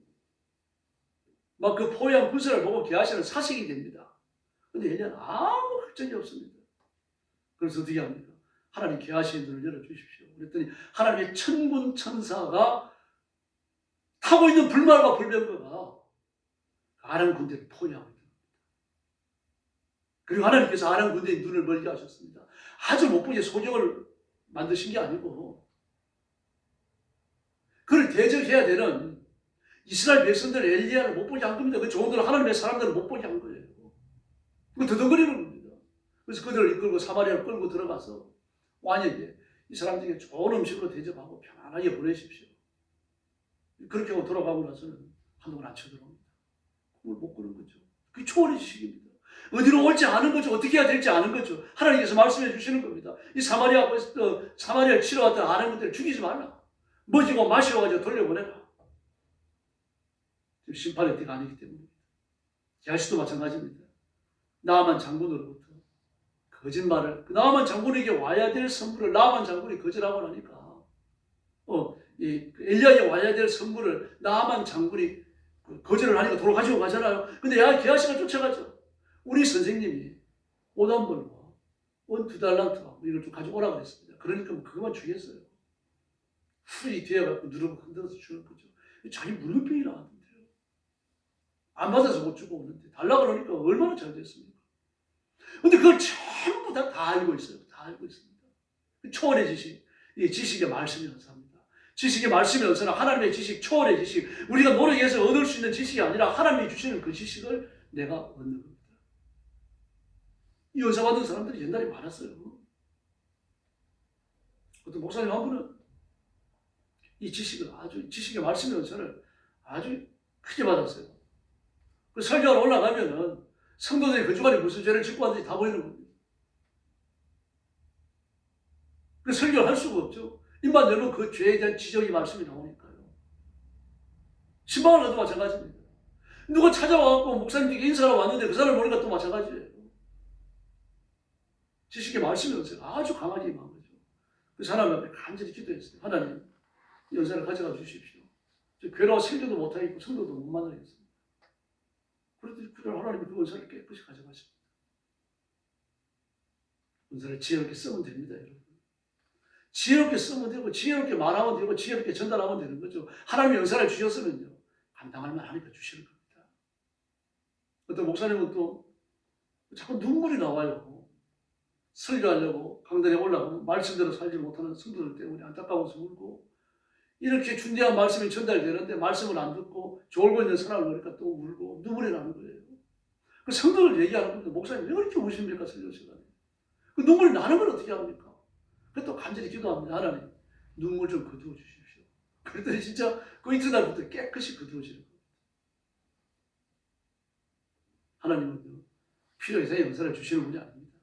막 그 포위한 군사를 보고 게하시는 사색이 됩니다. 근데 엘리야는 아무 걱정이 없습니다. 그래서 어떻게 합니까? 하나님 게하시의 눈을 열어주십시오. 그랬더니 하나님의 천군 천사가 타고 있는 불말과 불병거가 아람 군대를 포위하고 있습니다. 그리고 하나님께서 아람 군대의 눈을 멀게 하셨습니다. 아주 못 보게 소경을 만드신 게 아니고 그를 대적해야 되는 이스라엘 백성들 엘리야를 못 보게 한 겁니다. 그 종들은 하나님의 사람들을 못 보게 한 거예요. 그 더덩거리는 겁니다. 그래서 그들을 이끌고 사마리아를 끌고 들어가서 왕에게 이 사람들에게 좋은 음식으로 대접하고 편안하게 보내십시오. 그렇게 하고 돌아가고 나서는 한동안 안 쳐들어옵니다. 그걸 못 끄는 거죠. 그게 초월의 지식입니다. 어디로 올지 아는 거죠. 어떻게 해야 될지 아는 거죠. 하나님께서 말씀해 주시는 겁니다. 이 사마리아를 치러 왔던 아는 분들을 죽이지 말라. 먹이고 마시고가지고 돌려보내라. 심판의 때가 아니기 때문에. 게하시도 마찬가지입니다. 나아만 장군으로부터 거짓말을, 나아만 장군에게 와야 될 선물을 나아만 장군이 거절하고 나니까 엘리야에게 와야 될 선물을 나아만 장군이 거절을 하니까 도로 가지고 가잖아요. 근데 게하시가 쫓아가죠. 우리 선생님이 오단벌과 원 2달란트와 이걸 좀 가져오라고 그랬습니다. 그러니까 그것만 주겠어요. 풀이 뒤에갖고 누르고 흔들어서 주는 거죠. 자기 물lu병이 나왔는데요. 안 받아서 못 주고 오는데 달라고 그러니까 얼마나 잘 됐습니까? 근데 그걸 전부 다 알고 있어요. 다 알고 있습니다. 초월의 지식, 이 지식의 말씀이 연사입니다. 지식의 말씀이 연사는 하나님의 지식, 초월의 지식, 우리가 노력해서 얻을 수 있는 지식이 아니라 하나님이 주시는 그 지식을 내가 얻는 겁니다. 이 연사 받은 사람들이 옛날에 많았어요. 어떤 목사님 한 분은 이 지식의 말씀의 연사를 아주 크게 받았어요. 그 설교하러 올라가면은 성도들이 그 주간에 무슨 죄를 짓고 왔는지 다 보이는 겁니다. 그 설교를 할 수가 없죠. 입만 열면 그 죄에 대한 지적이 말씀이 나오니까요. 신방을 가도 마찬가지입니다. 누가 찾아와갖고 목사님께 인사하러 왔는데 그 사람을 보니까 또 마찬가지예요. 지식의 말씀의 연세가 아주 강하게 임한 거죠. 그 사람 앞에 간절히 기도했어요. 하나님, 이 연세를 가져가 주십시오. 괴로워 설교도 못하겠고 성도도 못 만나겠습니다. 그랬더니 하나님이 그 은사를 깨끗이 가져가십니다. 은사를 지혜롭게 쓰면 됩니다, 여러분. 지혜롭게 쓰면 되고, 지혜롭게 말하면 되고, 지혜롭게 전달하면 되는 거죠. 하나님의 은사를 주셨으면요, 감당할 만하니까 주시는 겁니다. 어떤 목사님은 또 자꾸 눈물이 나와요. 설교하려고 강단에 올라가면 말씀대로 살지 못하는 성도들 때문에 안타까워서 울고, 이렇게 중대한 말씀이 전달되는데 말씀을 안 듣고 졸고 있는 사람을 보니까 또 울고 눈물이 나는 거예요. 그 성도를 얘기하는 건데 목사님 왜 그렇게 우십니까 설교 시간에. 그 눈물이 나는 걸 어떻게 합니까? 그또 간절히 기도합니다. 하나님, 눈물 좀 거두어 주십시오. 그랬더니 진짜 그 이튿날부터 깨끗이 거두어지는 겁니다. 하나님은 필요 이상의 은사를 주시는 분이 아닙니다.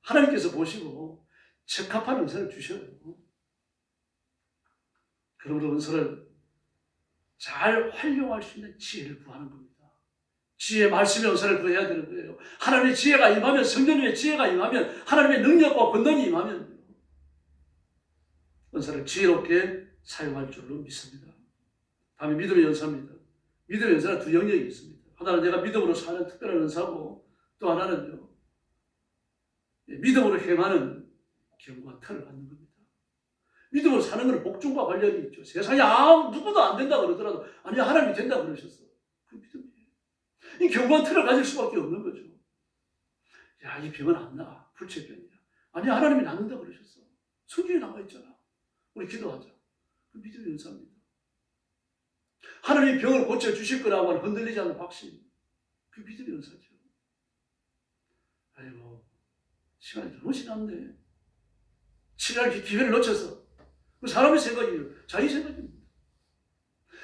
하나님께서 보시고 적합한 은사를 주셔요. 그러므로 은사를 잘 활용할 수 있는 지혜를 구하는 겁니다. 지혜 말씀의 은사를 구해야 되는 거예요. 하나님의 지혜가 임하면, 성령님의 지혜가 임하면, 하나님의 능력과 권능이 임하면 은사를 지혜롭게 사용할 줄로 믿습니다. 다음에 믿음의 연사입니다. 믿음의 연사는 두 영역이 있습니다. 하나는 내가 믿음으로 사는 특별한 은사고, 또 하나는요, 믿음으로 행하는 경과 털을 받는 겁니다. 믿음으로 사는 것은 복종과 관련이 있죠. 세상에 누구도 안 된다 그러더라도, 아니, 하나님이 된다 그러셨어. 그 믿음이에요. 이 경고한 틀을 가질 수밖에 없는 거죠. 야, 이 병은 안 나. 불치병이야. 아니, 하나님이 낫는다 그러셨어. 성경에 나와 있잖아. 우리 기도하자. 그 믿음의 은사입니다. 하나님이 병을 고쳐주실 거라고 하는 흔들리지 않는 확신. 그 믿음의 은사죠. 아이고, 시간이 너무 지났네. 치료할 기회를 놓쳐서. 그 사람의 생각이에요. 자기 생각입니다.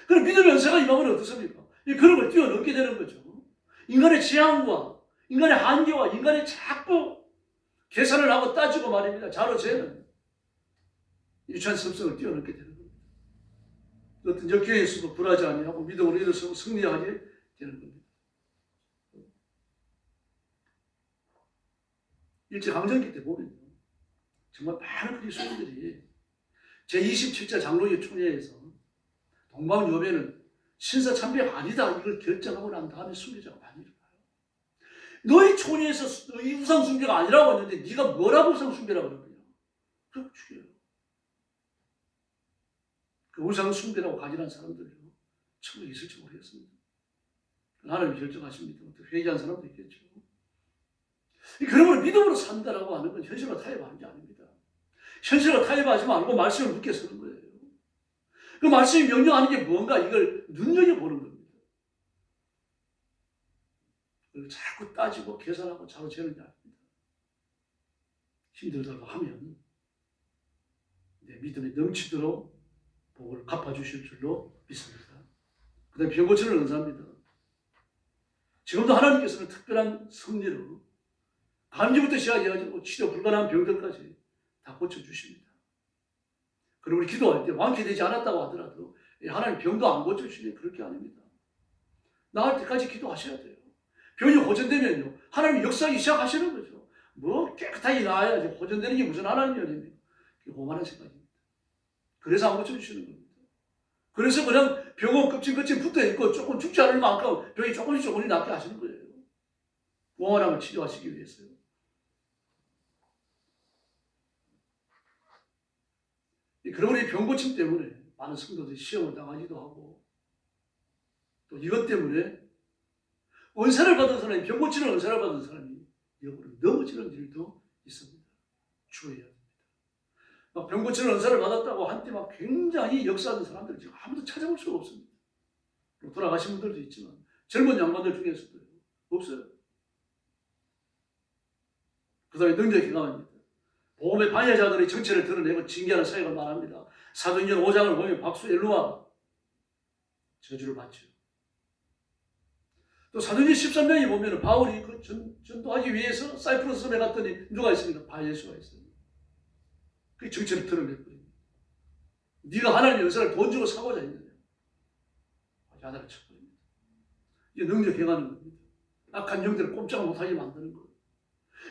그럼 믿음의 은사가 임하면 어떻습니까? 그런 걸 뛰어넘게 되는 거죠. 인간의 지향과 인간의 한계와 인간의 자꾸 계산을 하고 따지고 말입니다. 자로 재는 유치한 습성을 뛰어넘게 되는 겁니다. 어떤 역경에서도 불하지 아니하고 믿음으로 일어서고 승리하게 되는 겁니다. 일제강점기 때 보면 정말 많은 그리스도인들이 제27차 장로교 총회에서 동방요배는 신사참배가 아니다 이걸 결정하고 난 다음에 순교자가 많이 일어나요. 너희 총회에서 너희 우상숭배가 아니라고 했는데 네가 뭐라고 우상숭배라고 그러냐. 그렇게 죽여요. 그 우상숭배라고 가지는 사람들이요. 천국에 있을지 모르겠습니다. 하나님이 결정하십니다. 회개한 사람도 있겠죠. 그러므로 믿음으로 산다라고 하는 건 현실로 타협하는 게 아닙니다. 현실로 타협하지 말고 말씀을 묻게 서는 거예요. 그 말씀이 명령하는 게 뭔가 이걸 눈여겨보는 겁니다. 그걸 자꾸 따지고 계산하고 자로 재는 게 아닙니다. 힘들다고 하면 내 믿음이 넘치도록 복을 갚아주실 줄로 믿습니다. 그 다음에 병 고치는 은사입니다. 지금도 하나님께서는 특별한 섭리로 감기부터 시작해가지고 치료 불가능한 병들까지 다 고쳐주십니다. 그리고 우리 기도할 때 완쾌되지 않았다고 하더라도 하나님 병도 안 고쳐주시면 그럴 게 아닙니다. 나을 때까지 기도하셔야 돼요. 병이 호전되면요 하나님 역사하기 시작하시는 거죠. 뭐 깨끗하게 나아야지 호전되는 게 무슨 하나님 연입니까? 그게 오만한 생각입니다. 그래서 안 고쳐주시는 겁니다. 그래서 그냥 병원 급진급진 붙어있고 조금 죽지 않을 만큼 병이 조금씩 낫게 하시는 거예요. 오만함을 치료하시기 위해서요. 그러므로 이 병고침 때문에 많은 성도들이 시험을 당하기도 하고 또 이것 때문에 은사를 받은 사람이 병고치는 은사를 받은 사람이 역으로 넘어지는 일도 있습니다. 주의해야 됩니다. 막 병고치는 은사를 받았다고 한때 막 굉장히 역사하는 사람들 지금 아무도 찾아볼 수가 없습니다. 돌아가신 분들도 있지만 젊은 양반들 중에서도 없어요. 그 다음에 능력이 강합니다. 보험의 반야자들의 정체를 드러내고 징계하는 사역을 말합니다. 사도행전 5장을 보면 박수 엘루와 저주를 받죠. 또 사도행전 13장에 보면 바울이 그 전도하기 위해서 사이프러스 섬에 갔더니 누가 있습니까? 바예수가 있어요. 그 정체를 드러냈거든요. 네가 하나님의 역사를 돈 주고 사고자 했느냐. 야단을 쳤거든요. 이게 능력 행하는 겁니다. 악한 영들을 꼼짝 못하게 만드는 거예요.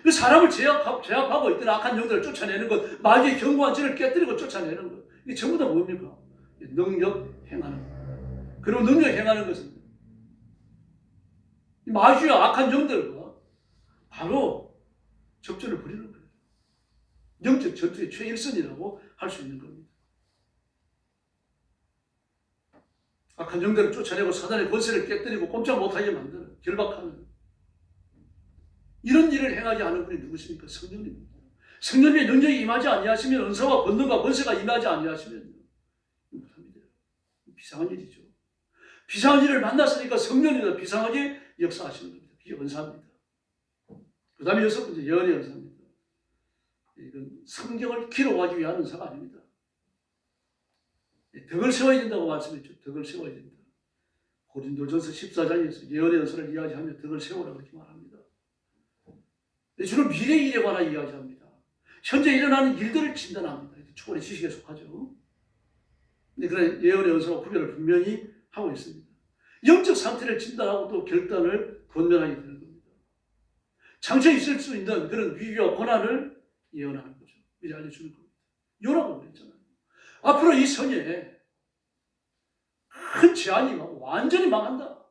그 사람을 제압하고 있던 악한 영들을 쫓아내는 것, 마귀의 견고한 진을 깨뜨리고 쫓아내는 것, 이게 전부 다 뭡니까? 능력 행하는 것. 그리고 능력 행하는 것은 마귀와 악한 영들과 바로 접전을 벌이는 거예요. 영적 전투의 최일선이라고 할 수 있는 겁니다. 악한 영들을 쫓아내고 사단의 권세를 깨뜨리고 꼼짝 못하게 만드는, 결박하는 이런 일을 행하지 않은 분이 누구십니까? 성령님입니다. 성령님의 능력이 임하지 아니하시면, 은사와 권능과 권세가 임하지 아니하시면 못합니다. 비상한 일이죠. 비상한 일을 만났으니까 성령님은 비상하게 역사하시는 겁니다. 그게 은사입니다. 그 다음에 6번째 예언의 은사입니다. 이건 성경을 기록하기 위한 은사가 아닙니다. 덕을 세워야 된다고 말씀했죠. 덕을 세워야 된다. 고린도전서 14장에서 예언의 은사를 이야기하며 덕을 세우라고 그렇게 말합니다. 주로 미래 일에 관한 이야기합니다. 현재 일어나는 일들을 진단합니다. 초월의 지식에 속하죠. 근데 그런 예언의 은사와 구별을 분명히 하고 있습니다. 영적 상태를 진단하고 또 결단을 권면하게 되는 겁니다. 장차 있을 수 있는 그런 위기와 고난을 예언하는 거죠. 미리 알려주는 겁니다. 요나가 그랬잖아요. 앞으로 이 성에 큰 재앙이 막 완전히 망한다.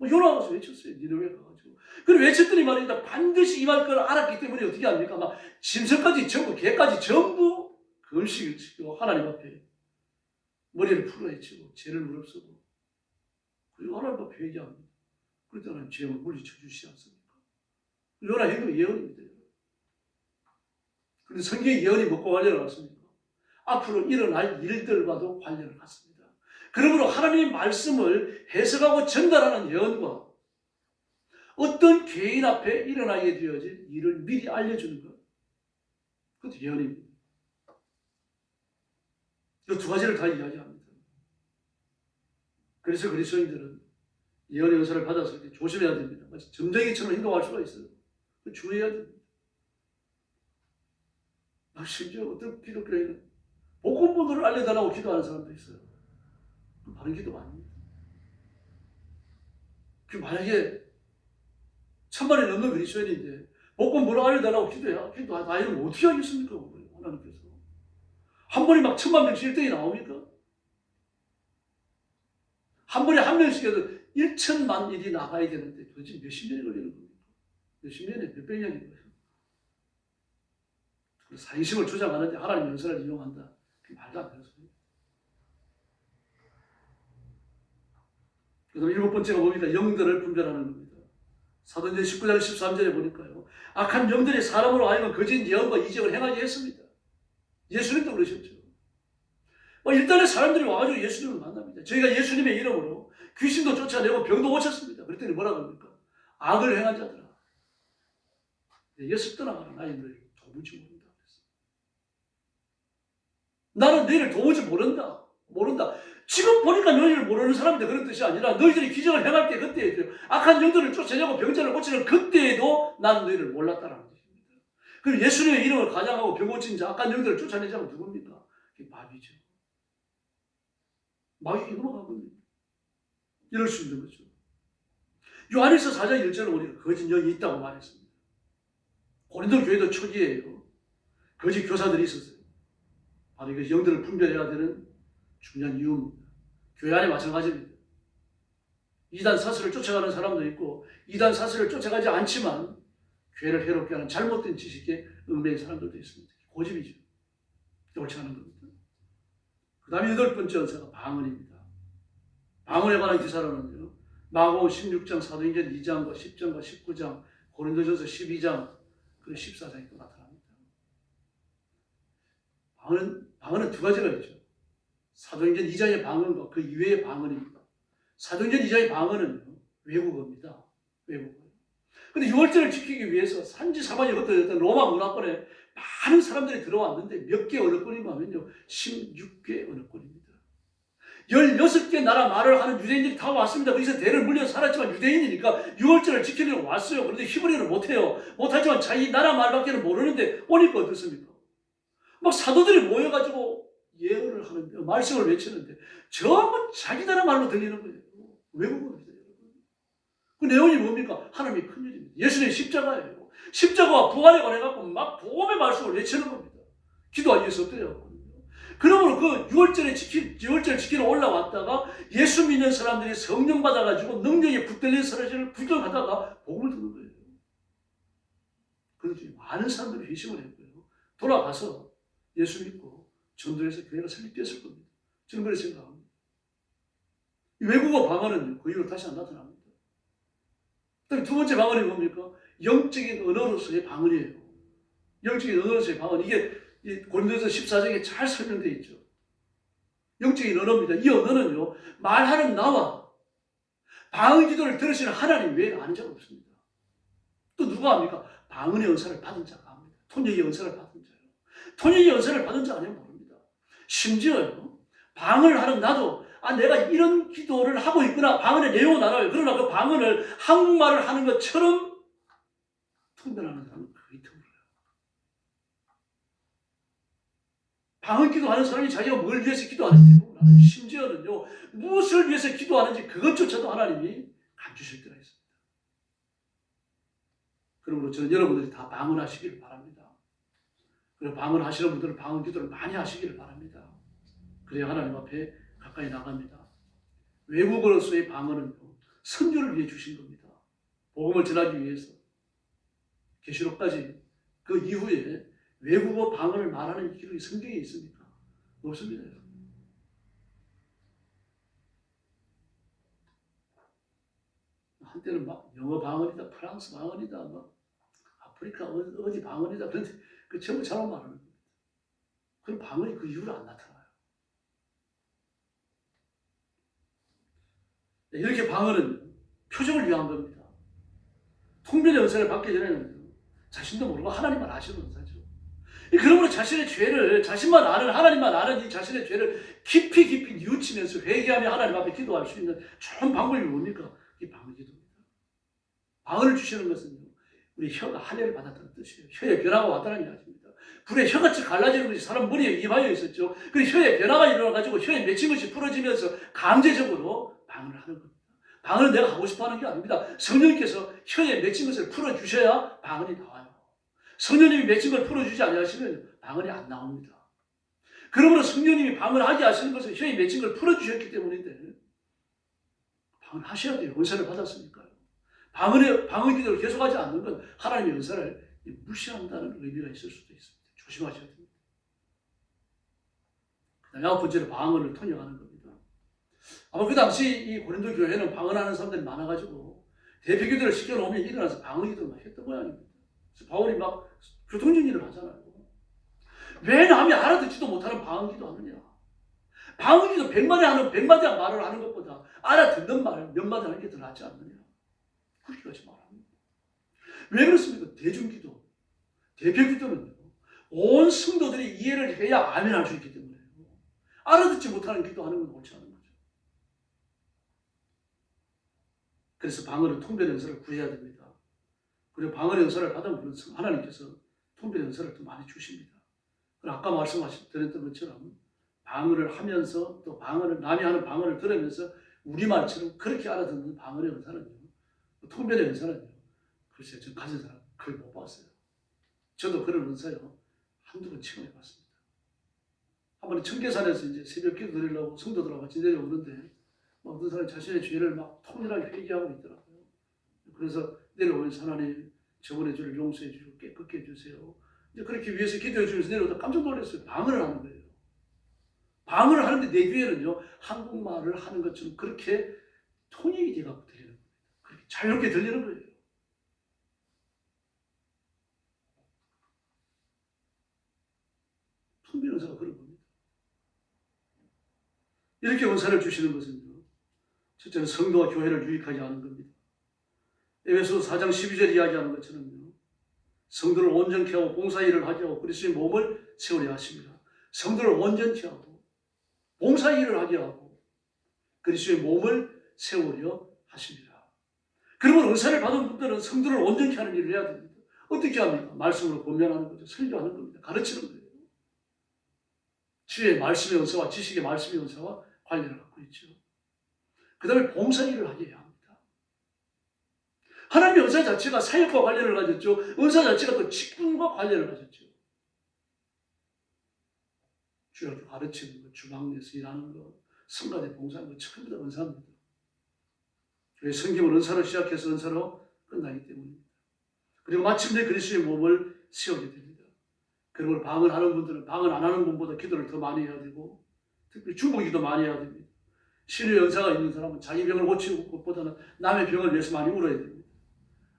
요나가 가서 외쳤어요. 니느웨 가가지고. 그걸 외쳤더니 말입니다. 반드시 임할 걸 알았기 때문에 어떻게 합니까? 막 짐승까지 전부, 개까지 전부 금식을 지키고 하나님 앞에 머리를 풀어헤치고 죄를 무릅쓰고 그리고 하나님 앞에 회개합니다. 그럴 때 하나님 죄를 물리쳐 주시지 않습니까? 요나 행동이 예언입니다. 그런데 성경의 예언이 뭐과 관련을 갖습니까? 앞으로 일어날 일들과도 관련을 갖습니다. 그러므로 하나님의 말씀을 해석하고 전달하는 예언과 어떤 개인 앞에 일어나게 되어질 일을 미리 알려주는 것, 그것도 예언입니다. 이 두 가지를 다 이야기합니다. 그래서 그리스도인들은 예언의 은사를 받았을 때 조심해야 됩니다. 마치 점쟁이처럼 행동할 수가 있어요. 주의해야 됩니다. 심지어 어떤 기독교인은 복음본들을 알려달라고 기도하는 사람도 있어요. 바른 기도가 아닙니다. 그 만약에 1000만이 넘는 그리스도인인데 복음본을 알려달라고 기도다 이러면 어떻게 하겠습니까? 하나님께서. 한 번에 막 1000,000명씩 1등이 나옵니까? 한 번에 한 명씩 해도 1,000,000 일이 나가야 되는데 도대체 몇십 년이 걸리는 겁니까? 몇십 년에 몇백 년인 거예요. 사행심을 주장하는데 하나님의 은사를 이용한다. 그게 말도 안 되는 소리예요. 그다음에 7번째가 뭡니까? 영들을 분별하는 겁니다. 사도행전 19장 13절에 보니까요. 악한 영들이 사람으로 하여금 거짓 예언과 이적을 행하게 했습니다. 예수님도 그러셨죠. 일단은 사람들이 와가지고 예수님을 만납니다. 저희가 예수님의 이름으로 귀신도 쫓아내고 병도 고쳤습니다. 그랬더니 뭐라고 합니까? 악을 행한 자들아. 예수 떠나가라. 나의 너희를 도무지 모른다. 나는 너희를 도무지 모른다. 지금 보니까 너희를 모르는 사람인데 그런 뜻이 아니라 너희들이 기적을 행할 때 그때 악한 영들을 쫓아내고 병자를 고치는 그때에도 나는 너희를 몰랐다라는 뜻입니다. 그럼 예수님의 이름을 가장하고 병 고친 자, 악한 영들을 쫓아낸 자가 누굽니까? 그게 마귀죠. 마귀에게 넘어간 겁니다. 이럴 수 있는 거죠. 요한일서 4장 1절을 보니까 거짓 영이 있다고 말했습니다. 고린도 교회도 초기에요. 거짓 교사들이 있었어요. 바로 이것이 영들을 분별해야 되는 중요한 이유입니다. 교회 안에 마찬가지입니다. 이단 사슬을 쫓아가는 사람도 있고 이단 사슬을 쫓아가지 않지만 교회를 해롭게 하는 잘못된 지식에 얽매인 사람들도 있습니다. 고집이죠. 옳지 않은 겁니다. 그 다음에 8번째 은사가 방언입니다. 방언에 관한 기사로는요. 마가복음 16장, 사도행전 2장과 10장과 19장, 고린도전서 12장, 그리고 14장이 또 나타납니다. 방언은 두 가지가 있죠. 사도행전 2장의 방언과 그 이외의 방언입니다. 사도행전 2장의 방언은 외국어입니다. 외국어. 근데 6월절을 지키기 위해서 산지사방에 흩어졌던 로마 문화권에 많은 사람들이 들어왔는데 몇 개 언어권인가 하면요. 16개 언어권입니다. 16개 나라 말을 하는 유대인들이 다 왔습니다. 거기서 대를 물려서 살았지만 유대인이니까 6월절을 지키려고 왔어요. 그런데 히브리어를 못해요. 못하지만 자기 나라 말밖에 모르는데 오니까 어떻습니까? 막 사도들이 모여가지고 예언을 하는데 말씀을 외치는데 전부 자기 나라 말로 들리는 거예요. 외국어입니다. 그 내용이 뭡니까? 하나님의 큰일입니다. 예수님의 십자가예요. 십자가와 부활에 관해서 막 복음의 말씀을 외치는 겁니다. 기도하기 위해서 엎드려요. 그러므로 그 6월절 지키러 올라왔다가 예수 믿는 사람들이 성령 받아가지고 능력에 붙들린 사람들을 구경하다가 복음을 듣는 거예요. 그런데 많은 사람들이 회심을 했고요. 돌아가서 예수 믿고 전도해서 교회가 설립됐을 겁니다. 저는 그렇게 생각합니다. 이 외국어 방언은 그 이후로 다시 안 나타납니다. 그다음에 두 번째 방언이 뭡니까? 영적인 언어로서의 방언이에요. 영적인 언어로서의 방언. 이게 고린도서 14장에 잘 설명되어 있죠. 영적인 언어입니다. 이 언어는요, 말하는 나와 방언 기도를 들으시는 하나님 외에 아는 자가 없습니다. 또 누가 합니까? 방언의 은사를 받은 자가 합니다. 통역의 은사를 받은 자예요. 통역의 은사를 받은 자 아니면 모릅니다. 심지어요, 방언을 하는 나도 내가 이런 기도를 하고 있구나. 방언의 내용은 알아요. 그러나 그 방언을 한국말을 하는 것처럼 통변하는 사람은 거의 드물어요. 방언 기도하는 사람이 자기가 뭘 위해서 기도하는지 대부분 알아요. 심지어는요, 무엇을 위해서 기도하는지 그것조차도 하나님이 감추실 때가 있습니다. 그러므로 저는 여러분들이 다 방언하시기를 바랍니다. 그리고 방언하시는 분들은 방언 기도를 많이 하시기를 바랍니다. 그래야 하나님 앞에 가까이 나갑니다. 외국어로서의 방언은 선교를 위해 주신 겁니다. 복음을 전하기 위해서. 계시록까지 그 이후에 외국어 방언을 말하는 기록이 성경에 있습니까? 없습니다. 한때는 막 영어 방언이다, 프랑스 방언이다, 막 아프리카 어디 방언이다. 그런데 그 전부 잘못 말하는 겁니다. 그럼 방언이 그 이후로 안 나타나요. 이렇게 방언은 표적을 위한 겁니다. 통변의 은사를 받기 전에는 자신도 모르고 하나님만 아시는 은사죠. 그러므로 자신의 죄를, 자신만 아는, 하나님만 아는 이 자신의 죄를 깊이 뉘우치면서 회개하며 하나님 앞에 기도할 수 있는 좋은 방법이 뭡니까? 이 방언 기도입니다. 방언을 주시는 것은요, 우리 혀가 할례를 받았다는 뜻이에요. 혀에 변화가 왔다는 이야기입니다. 불에 혀같이 갈라지는 것이 사람 머리에 이입하여 있었죠. 그 혀에 변화가 일어나가지고 혀에 맺힌 것이 풀어지면서 강제적으로 방언을 하는 겁니다. 방언은 내가 하고 싶어 하는 게 아닙니다. 성령님께서 혀에 맺힌 것을 풀어주셔야 방언이 나와요. 성령님이 맺힌 걸 풀어주지 않으시면 방언이 안 나옵니다. 그러므로 성령님이 방언하게 하시는 것은 혀에 맺힌 걸 풀어주셨기 때문인데, 방언하셔야 돼요. 은사를 받았으니까요. 방언 기도를 계속하지 않는 건 하나님의 은사를 무시한다는 의미가 있을 수도 있습니다. 조심하셔야 됩니다. 그다음에 아홉 번째로 방언을 통역하는 겁니다. 아마 그 당시 이 고린도 교회는 방언하는 사람들이 많아가지고 대표 기도를 시켜놓으면 일어나서 방언 기도를 막 했던 모양입니다. 그래서 바울이 막 교통정리를 하잖아요. 왜 남이 알아듣지도 못하는 방언 기도 하느냐. 방언 기도 100마디 하는 100마디 말을 하는 것보다 알아듣는 말 몇 마디 하는 게 더 낫지 않느냐. 그렇게까지 말합니다. 왜 그렇습니까? 대중기도, 대표기도는요, 온 성도들이 이해를 해야 아멘할 수 있기 때문에요. 알아듣지 못하는 기도하는 건 옳지 않은 거죠. 그래서 방언의 통변 연설을 구해야 됩니다. 그리고 방언의 연설을 받으면 하나님께서 통변 연설을 더 많이 주십니다. 아까 말씀드렸던 것처럼 방언을 하면서 또 남이 하는 방언을 들으면서 우리말처럼 그렇게 알아듣는 방언의 연설은요, 통변의 은사는요, 글쎄요, 저 가진 사람 거의 못 봤어요. 저도 그런 은사요, 한두 번 체험해봤습니다. 한 번에 청계산에서 이제 새벽 기도 드리려고 성도들하고 같이 내려오는데, 어떤 사람이 자신의 죄를 막 통일하게 회개하고 있더라고요. 그래서 내려오면서 하나님, 저번에 저를 용서해 주시고 깨끗게 해주세요. 이제 그렇게 위해서 기도해 주면서 내려오다 깜짝 놀랐어요. 방언을 하는 거예요. 방언을 하는데 내 귀에는요, 한국말을 하는 것처럼 그렇게 통역이 돼갖고 들리는 거예요. 그렇게 자유롭게 들리는 거예요. 통변 은사가 그런 겁니다. 이렇게 은사를 주시는 것은요, 첫째는 성도와 교회를 유익하게 하는 겁니다. 에베소서 4장 12절 이야기하는 것처럼요, 성도를 온전케 하고 봉사일을 하게 하고 그리스도의 몸을 세우려 하십니다. 성도를 온전케 하고 봉사일을 하게 하고 그리스도의 몸을 세우려 하십니다. 그러면 은사를 받은 분들은 성도를 온전케 하는 일을 해야 됩니다. 어떻게 합니까? 말씀으로 권면하는 거죠. 설교하는 겁니다. 가르치는 거예요. 주의 말씀의 은사와 지식의 말씀의 은사와 관련을 갖고 있죠. 그 다음에 봉사일을 하게 해야 합니다. 하나님의 은사 자체가 사역과 관련을 가졌죠. 은사 자체가 또 직분과 관련을 가졌죠. 주일학교 가르치는 것, 주방에서 일하는 것, 성가대 봉사하는 것, 전부 다 은사입니다. 왜 성경은 은사로 시작해서 은사로 끝나기 때문입니다. 그리고 마침내 그리스도의 몸을 세우게 됩니다. 그리고 방언하는 분들은 방언 안 하는 분보다 기도를 더 많이 해야 되고, 특히 중보기도 많이 해야 됩니다. 신의 연사가 있는 사람은 자기 병을 고치는 것보다는 남의 병을 위해서 많이 울어야 됩니다.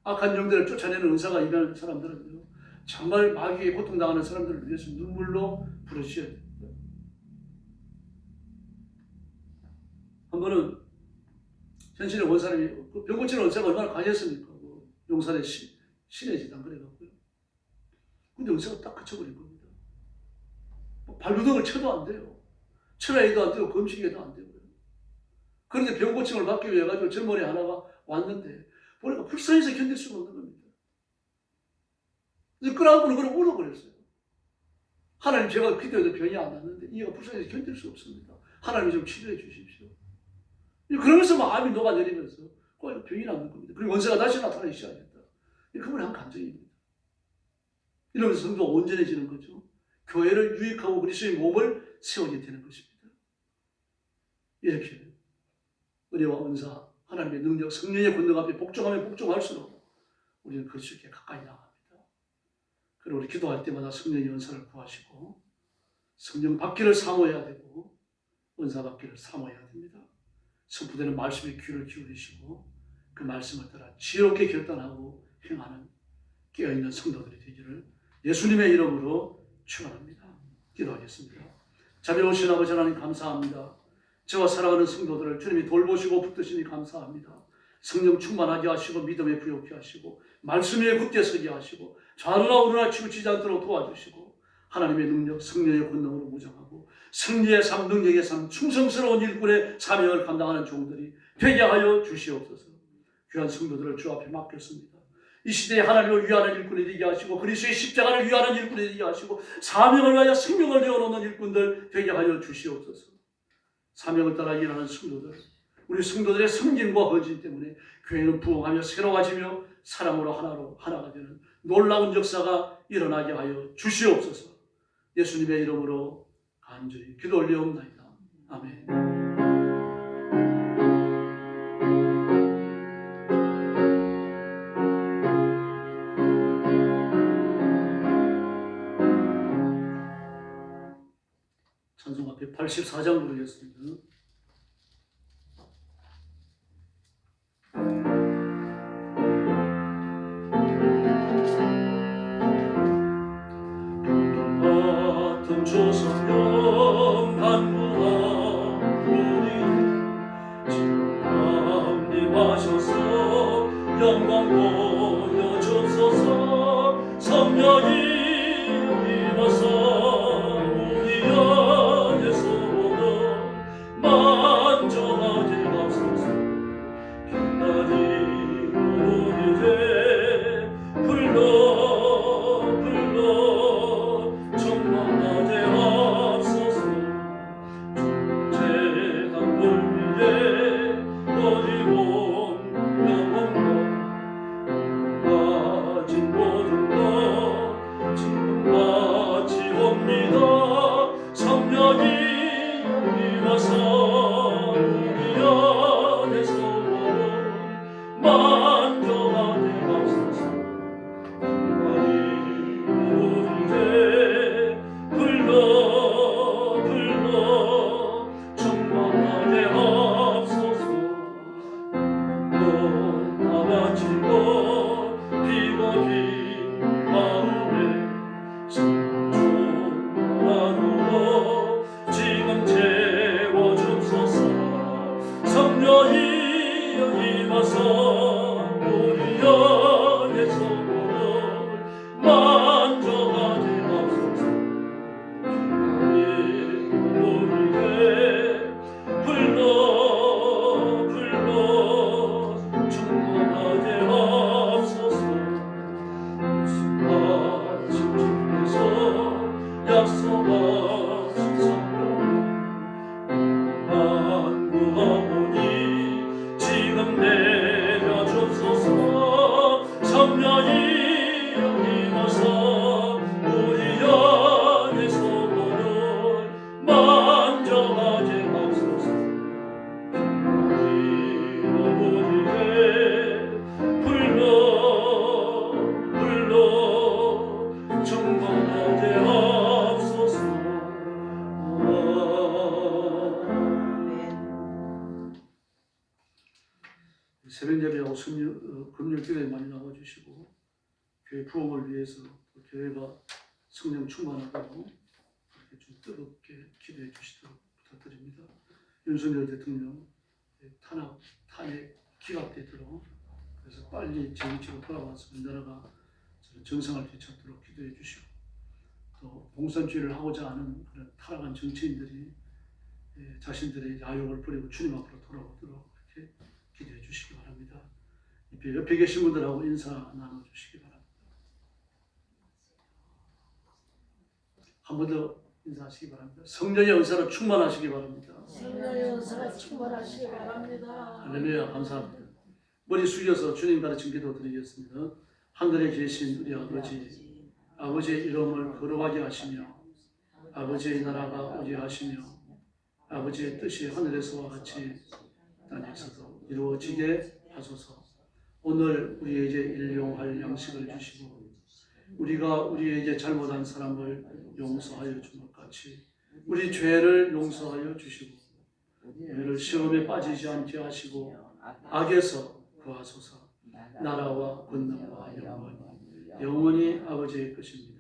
악한 영들을 쫓아내는 은사가 있는 사람들은요, 정말 마귀에 고통당하는 사람들을 위해서 눈물로 부르셔야 됩니다. 한 번은 현실의 원사람이 병 고치는 원사가 얼마나 강했습니까? 용산의 신의 지당 그래갖고요. 근데 의사가 딱 그쳐버린 겁니다. 발부둥을 쳐도 안 돼요. 철야에도 안 되고 금식에도 안 되고요. 그런데 병 고침을 받기 위해 가지고 젊은이 하나가 왔는데 보니까 불쌍해서 견딜 수가 없는 겁니다. 끌어안고는 그걸 울어버렸어요. 하나님, 제가 기도해도 병이 안 났는데 이가 불쌍해서 견딜 수 없습니다. 하나님 좀 치료해 주십시오. 그러면서 마음이 녹아내리면서 병이 낫는 겁니다. 그리고 원수가 다시 나타나기 시작했다. 그분의 한 감정입니다. 이러면서 성도가 온전해지는 거죠. 교회를 유익하고 그리스도의 몸을 세우게 되는 것입니다. 이렇게 은혜와 은사, 하나님의 능력, 성령의 권능 앞에 복종하면 복종할수록 우리는 그리스도께 가까이 나갑니다. 그리고 우리 기도할 때마다 성령의 은사를 구하시고 성령 받기를 사모해야 되고 은사 받기를 사모해야 됩니다. 선포되는 말씀에 귀를 기울이시고 그 말씀을 따라 지혜롭게 결단하고 행하는 깨어있는 성도들이 되기를 예수님의 이름으로 축원합니다. 기도하겠습니다. 자비로우신 아버지 하나님, 감사합니다. 저와 사랑하는 성도들을 주님이 돌보시고 붙드시니 감사합니다. 성령 충만하게 하시고 믿음에 부욕케 하시고 말씀 위에 굳게 서게 하시고 좌우나 우르나 치우치지 않도록 도와주시고 하나님의 능력, 성령의 권능으로 무장하고 승리의 삶, 능력의 삶, 충성스러운 일꾼의 사명을 감당하는 종들이 되게 하여 주시옵소서. 귀한 성도들을 주 앞에 맡겼습니다. 이 시대에 하나님을 위하는 일꾼이 되게 하시고 그리스도의 십자가를 위하는 일꾼이 되게 하시고 사명을 위하여 생명을 내어놓는 일꾼들 되게 하여 주시옵소서. 사명을 따라 일하는 성도들, 우리 성도들의 성김과 헌신 때문에 교회는 부흥하며 새로워지며 사랑으로 하나가 되는 놀라운 역사가 일어나게 하여 주시옵소서. 예수님의 이름으로 간절히 기도 올리옵나이다. 아멘. 찬송 앞에 84장 부르겠습니다. 같은 조선영 간구하오니 지금 강림하셔서 영광 보여주소서. 성령이 임하사 우리 안에 서보다 만족하게 하소서. 빛나는 이제 불러 정만하게 앞서서 존재한 돌 위에 너희온 영혼과 가진 모든 것 지금 바치옵니다. 성령이 임하사 우리 안에서 만족하게 하소서. 불러 충만하게 하소서. 넌 나같은 것 피고 빈 마음에 성종하도록 지금 채워주소서. 성령이 임하사 우리 안에서 만족하게 하소서. 불러 충만하게 하소서. 마침 주께서 약속하신 성령 간구하오니 지금 내려주소서. 성령이 임하사 우리 안에서 만족하게 하소서. 불러 충만하게 하소서. 새벽 예배하고 금요 기도에 많이 나와주시고 교회 부흥을 위해서 교회가 성령 충만하다고 그렇게 좀 뜨겁게 기도해 주시도록 부탁드립니다. 윤석열 대통령 탄핵 기각되도록 그래서 빨리 정치로 돌아와서 우리나라가 정상을 되찾도록 기도해 주시고 또 공산주의를 하고자 하는 그런 타락한 정치인들이 자신들의 야욕을 버리고 주님 앞으로 돌아오도록 이렇게 기도해 주시기 바랍니다. 옆에 계신 분들하고 인사 나눠주시기 바랍니다. 한 번 더 인사하시기 바랍니다. 성령의 은사로 충만하시기 바랍니다. 성령의 은사가 충만하시기 바랍니다. 할렐루야. 감사합니다. 머리 숙여서 주님 가르친 기도 드리겠습니다. 하늘에 계신 우리 아버지, 아버지의 이름을 거룩하게 하시며 아버지의 나라가 오게 하시며 아버지의 뜻이 하늘에서와 같이 땅에서도 이루어지게 하소서. 오늘 우리에게 일용할 양식을 주시고 우리가 우리에게 잘못한 사람을 용서하여 준 것 같이 우리 죄를 용서하여 주시고 우리를 시험에 빠지지 않게 하시고 악에서 구하소서. 나라와 권능과 영광이 영원히 아버지의 것입니다.